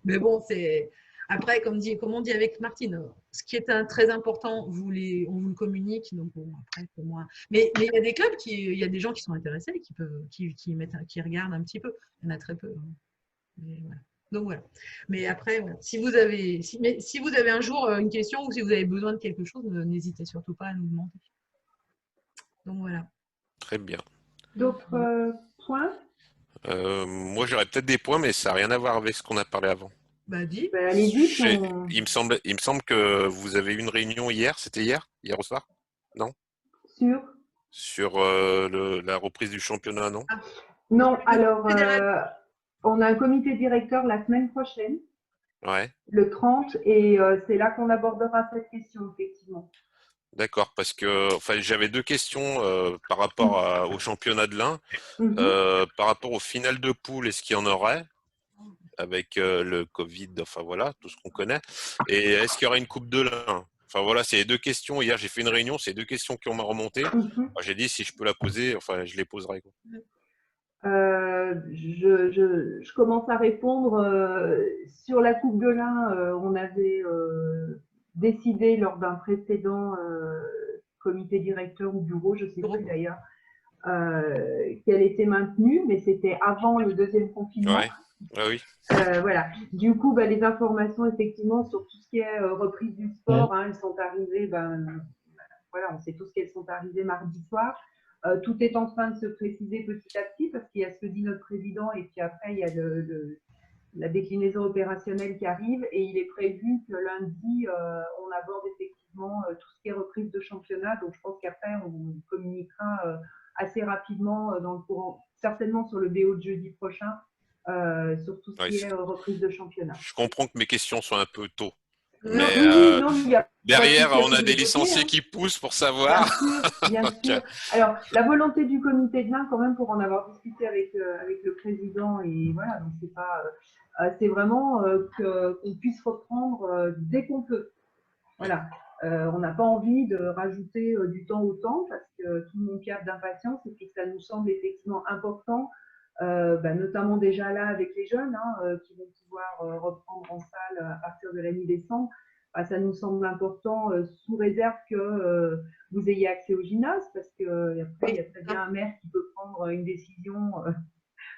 Mais bon, c'est après, comme on dit avec Martine, ce qui est très important, on vous le communique. Donc bon, après, pour moi. Mais il y a des clubs il y a des gens qui sont intéressés, qui regardent un petit peu. Il y en a très peu. Mais voilà. Donc voilà. Mais après, voilà. Si vous avez un jour une question ou si vous avez besoin de quelque chose, n'hésitez surtout pas à nous demander. Donc voilà. Très bien. D'autres points? Moi, j'aurais peut-être des points, mais ça n'a rien à voir avec ce qu'on a parlé avant. Dis. Allez-y. Il me semble que vous avez eu une réunion hier. C'était hier au soir? Non? Sur la reprise du championnat, non? Non, alors on a un comité directeur la semaine prochaine, le 30, et c'est là qu'on abordera cette question, effectivement. D'accord, parce que j'avais deux questions par rapport au championnat de l'Ain, par rapport aux finales de poule, est-ce qu'il y en aurait avec le Covid, enfin voilà, tout ce qu'on connaît, et est-ce qu'il y aura une coupe de l'Ain? Enfin voilà, c'est les deux questions. Hier, j'ai fait une réunion, c'est deux questions qui ont remonté. J'ai dit si je peux la poser, je les poserai. Quoi. Je commence à répondre. Sur la coupe de l'Ain, on avait décidé lors d'un précédent comité directeur ou bureau, je ne sais plus d'ailleurs, qu'elle était maintenue, mais c'était avant le deuxième confinement. Oui. Voilà. Du coup, les informations effectivement sur tout ce qui est reprise du sport, elles sont arrivées. Voilà, on sait tous qu'elles sont arrivées mardi soir. Tout est en train de se préciser petit à petit parce qu'il y a ce que dit notre président et puis après il y a la déclinaison opérationnelle qui arrive et il est prévu que lundi on aborde effectivement effectivement tout ce qui est reprise de championnat. Donc, je pense qu'après, on communiquera assez rapidement dans le courant, certainement sur le BO de jeudi prochain, sur tout ce qui est reprise de championnat. Je comprends que mes questions sont un peu tôt. Non, Mais non, il y a derrière, pas de on a des côté, licenciés hein. qui poussent pour savoir. Bien sûr. Alors, la volonté du comité de l'Ain, quand même, pour en avoir discuté avec le président, et voilà, donc c'est pas, c'est vraiment qu'on puisse reprendre dès qu'on peut. Voilà. On n'a pas envie de rajouter du temps au temps parce que tout le monde piaffe d'impatience et puis ça nous semble effectivement important, notamment déjà là avec les jeunes qui vont pouvoir reprendre en salle à partir de la mi-décembre. Ça nous semble important sous réserve que vous ayez accès au gymnase parce qu'après, il y a très bien un maire qui peut prendre une décision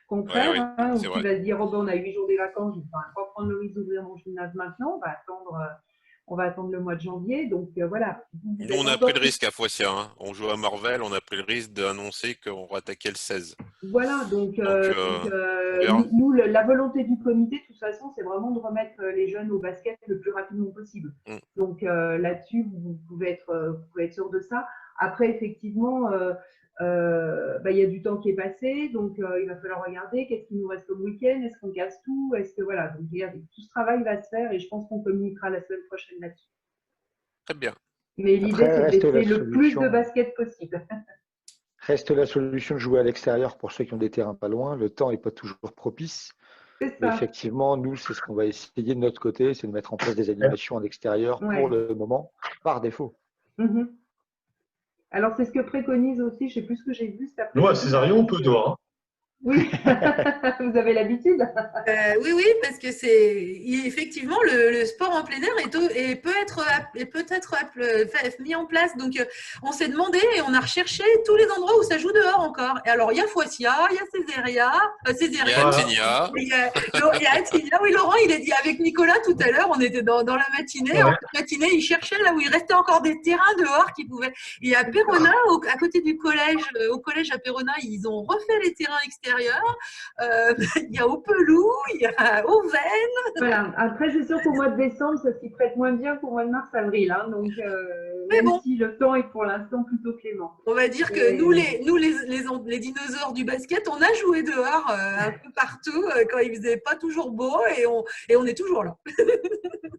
contraire, ou qui va se dire oh, on a 8 jours des vacances, je ne vais pas prendre le risque d'ouvrir mon gymnase maintenant, on va attendre le mois de janvier. Donc voilà. Nous, on a pris le risque à Foissia. Hein. On joue à Marvel, on a pris le risque d'annoncer qu'on rattaquait le 16. Voilà, donc nous, la volonté du comité, de toute façon, c'est vraiment de remettre les jeunes au basket le plus rapidement possible. Donc là-dessus, vous pouvez être sûr de ça. Après, effectivement, il y a du temps qui est passé, donc il va falloir regarder qu'est-ce qu'il nous reste comme week-end, est-ce qu'on casse tout, est-ce que voilà, donc tout ce travail va se faire et je pense qu'on communiquera la semaine prochaine là-dessus. Très bien. Mais l'idée, c'est de laisser le plus de basket possible. Reste la solution de jouer à l'extérieur pour ceux qui ont des terrains pas loin. Le temps n'est pas toujours propice. Mais effectivement, nous, c'est ce qu'on va essayer de notre côté, c'est de mettre en place des animations en extérieur pour le moment, par défaut. Alors, c'est ce que préconise aussi, je ne sais plus ce que j'ai vu cet après-midi. Nous, à Césarion, on peut dehors. Hein. Oui, vous avez l'habitude. Oui, parce que effectivement le sport en plein air peut être mis en place. Donc, on s'est demandé et on a recherché tous les endroits où ça joue dehors encore. Et alors, il y a Foissia, il y a Césaria, il y a Athénia. Il y a Athénia. Oui, Laurent, il est dit avec Nicolas tout à l'heure, on était dans la matinée. Ouais. En matinée, il cherchait là où il restait encore des terrains dehors qui pouvaient. Et à Perona, à côté du collège, au collège à Perona, ils ont refait les terrains extérieurs. Il y a Opelou, il y a Auvergne. Voilà. Après, c'est sûr qu'au mois de décembre, ça s'y prête moins bien qu'au mois de mars-avril. Hein. Donc, si le temps est pour l'instant plutôt clément. On va dire que nous, les dinosaures du basket, on a joué dehors un peu partout quand il faisait pas toujours beau et on est toujours là.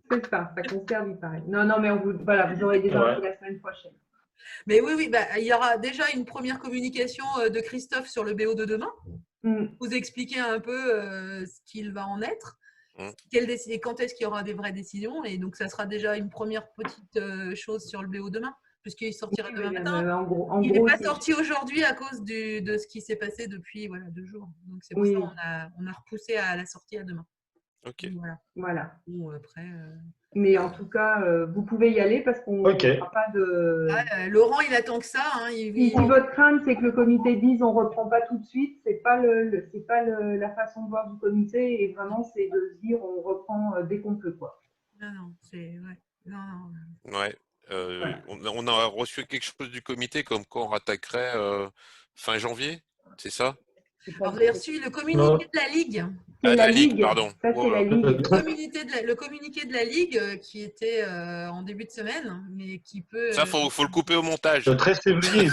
C'est ça conserve, il paraît. Non, mais vous aurez des infos la semaine prochaine. Mais oui, il y aura déjà une première communication de Christophe sur le BO de demain. Vous expliquer un peu ce qu'il va en être, et quand est-ce qu'il y aura des vraies décisions. Et donc, ça sera déjà une première petite chose sur le BO demain, puisqu'il sortira demain matin. Il n'est pas sorti aujourd'hui à cause de ce qui s'est passé depuis 2 jours. Donc, c'est pour ça qu'on a repoussé à la sortie à demain. Ok. Voilà. Bon, après, mais en tout cas, vous pouvez y aller parce qu'on n'aura pas de… Laurent, il attend que ça. Hein, si votre crainte, c'est que le comité dise on ne reprend pas tout de suite, ce n'est pas, la façon de voir du comité. Et vraiment, c'est de se dire on reprend dès qu'on peut. Quoi. Non, c'est… On a reçu quelque chose du comité comme quoi on rattaquerait fin janvier, c'est ça? Alors, vous avez reçu le communiqué de la Ligue. C'est la Ligue, pardon. Ça, c'est la Ligue. Le communiqué de la Ligue qui était en début de semaine, mais qui peut… Ça, faut le couper au montage. Le 13 février.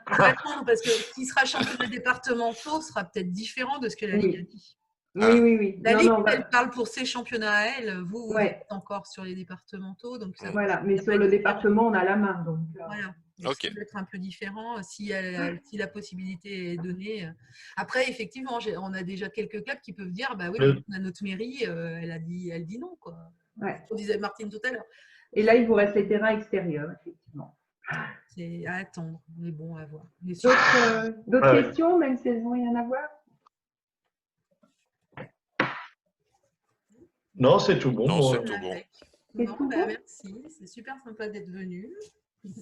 Parce que ce qui sera championnat départementaux sera peut-être différent de ce que la Ligue a dit. Oui. La Ligue, elle parle pour ses championnats à elle. Vous êtes encore sur les départementaux. Donc ça, mais sur le département, on a la main. Donc, voilà. Donc, ça peut être un peu différent si la possibilité est donnée. Après, effectivement, on a déjà quelques clubs qui peuvent dire notre mairie, elle dit non. Quoi. On disait Martine tout à l'heure. Et là, il vous reste les terrains extérieurs, effectivement. C'est à attendre, mais bon, à voir. D'autres questions, même si elles n'ont rien à voir? Non, c'est tout bon. Non, c'est tout bon. Merci, c'est super sympa d'être venu.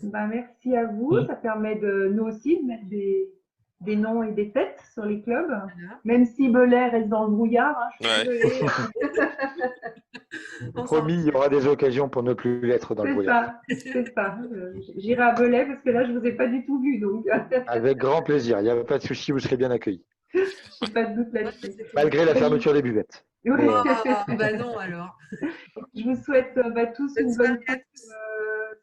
Merci à vous. Ça permet nous aussi de mettre des noms et des têtes sur les clubs. Voilà. Même si Belay reste dans le brouillard. Hein, je suis désolée. Promis, il y aura des occasions pour ne plus être dans le brouillard. C'est ça. J'irai à Belay parce que là, je ne vous ai pas du tout vu. Donc. Avec grand plaisir. Il n'y a pas de souci, vous serez bien accueillis. Pas de doute là-dessus. Malgré la fermeture des buvettes. Oui. Ah, bah non, alors. Je vous souhaite tous une bonne Bonne soirée à tous.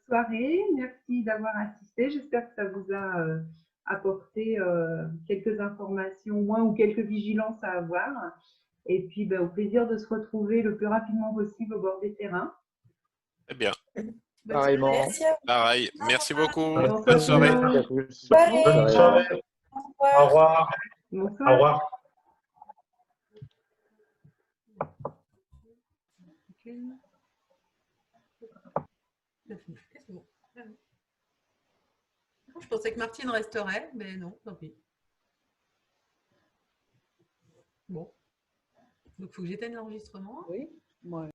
soirée. Merci d'avoir assisté. J'espère que ça vous a apporté quelques informations au moins ou quelques vigilances à avoir. Et puis, au plaisir de se retrouver le plus rapidement possible au bord des terrains. Très bien. Pareillement. Merci à vous. Pareil. Merci beaucoup. Bonne Bonne soirée. soirée. Merci à tous. Soirée. Bonne soirée. Au revoir. Au revoir. Bonsoir. Au revoir. C'est bon. Je pensais que Martine resterait, mais non, tant pis. Bon. Donc, il faut que j'éteigne l'enregistrement. Oui, moi.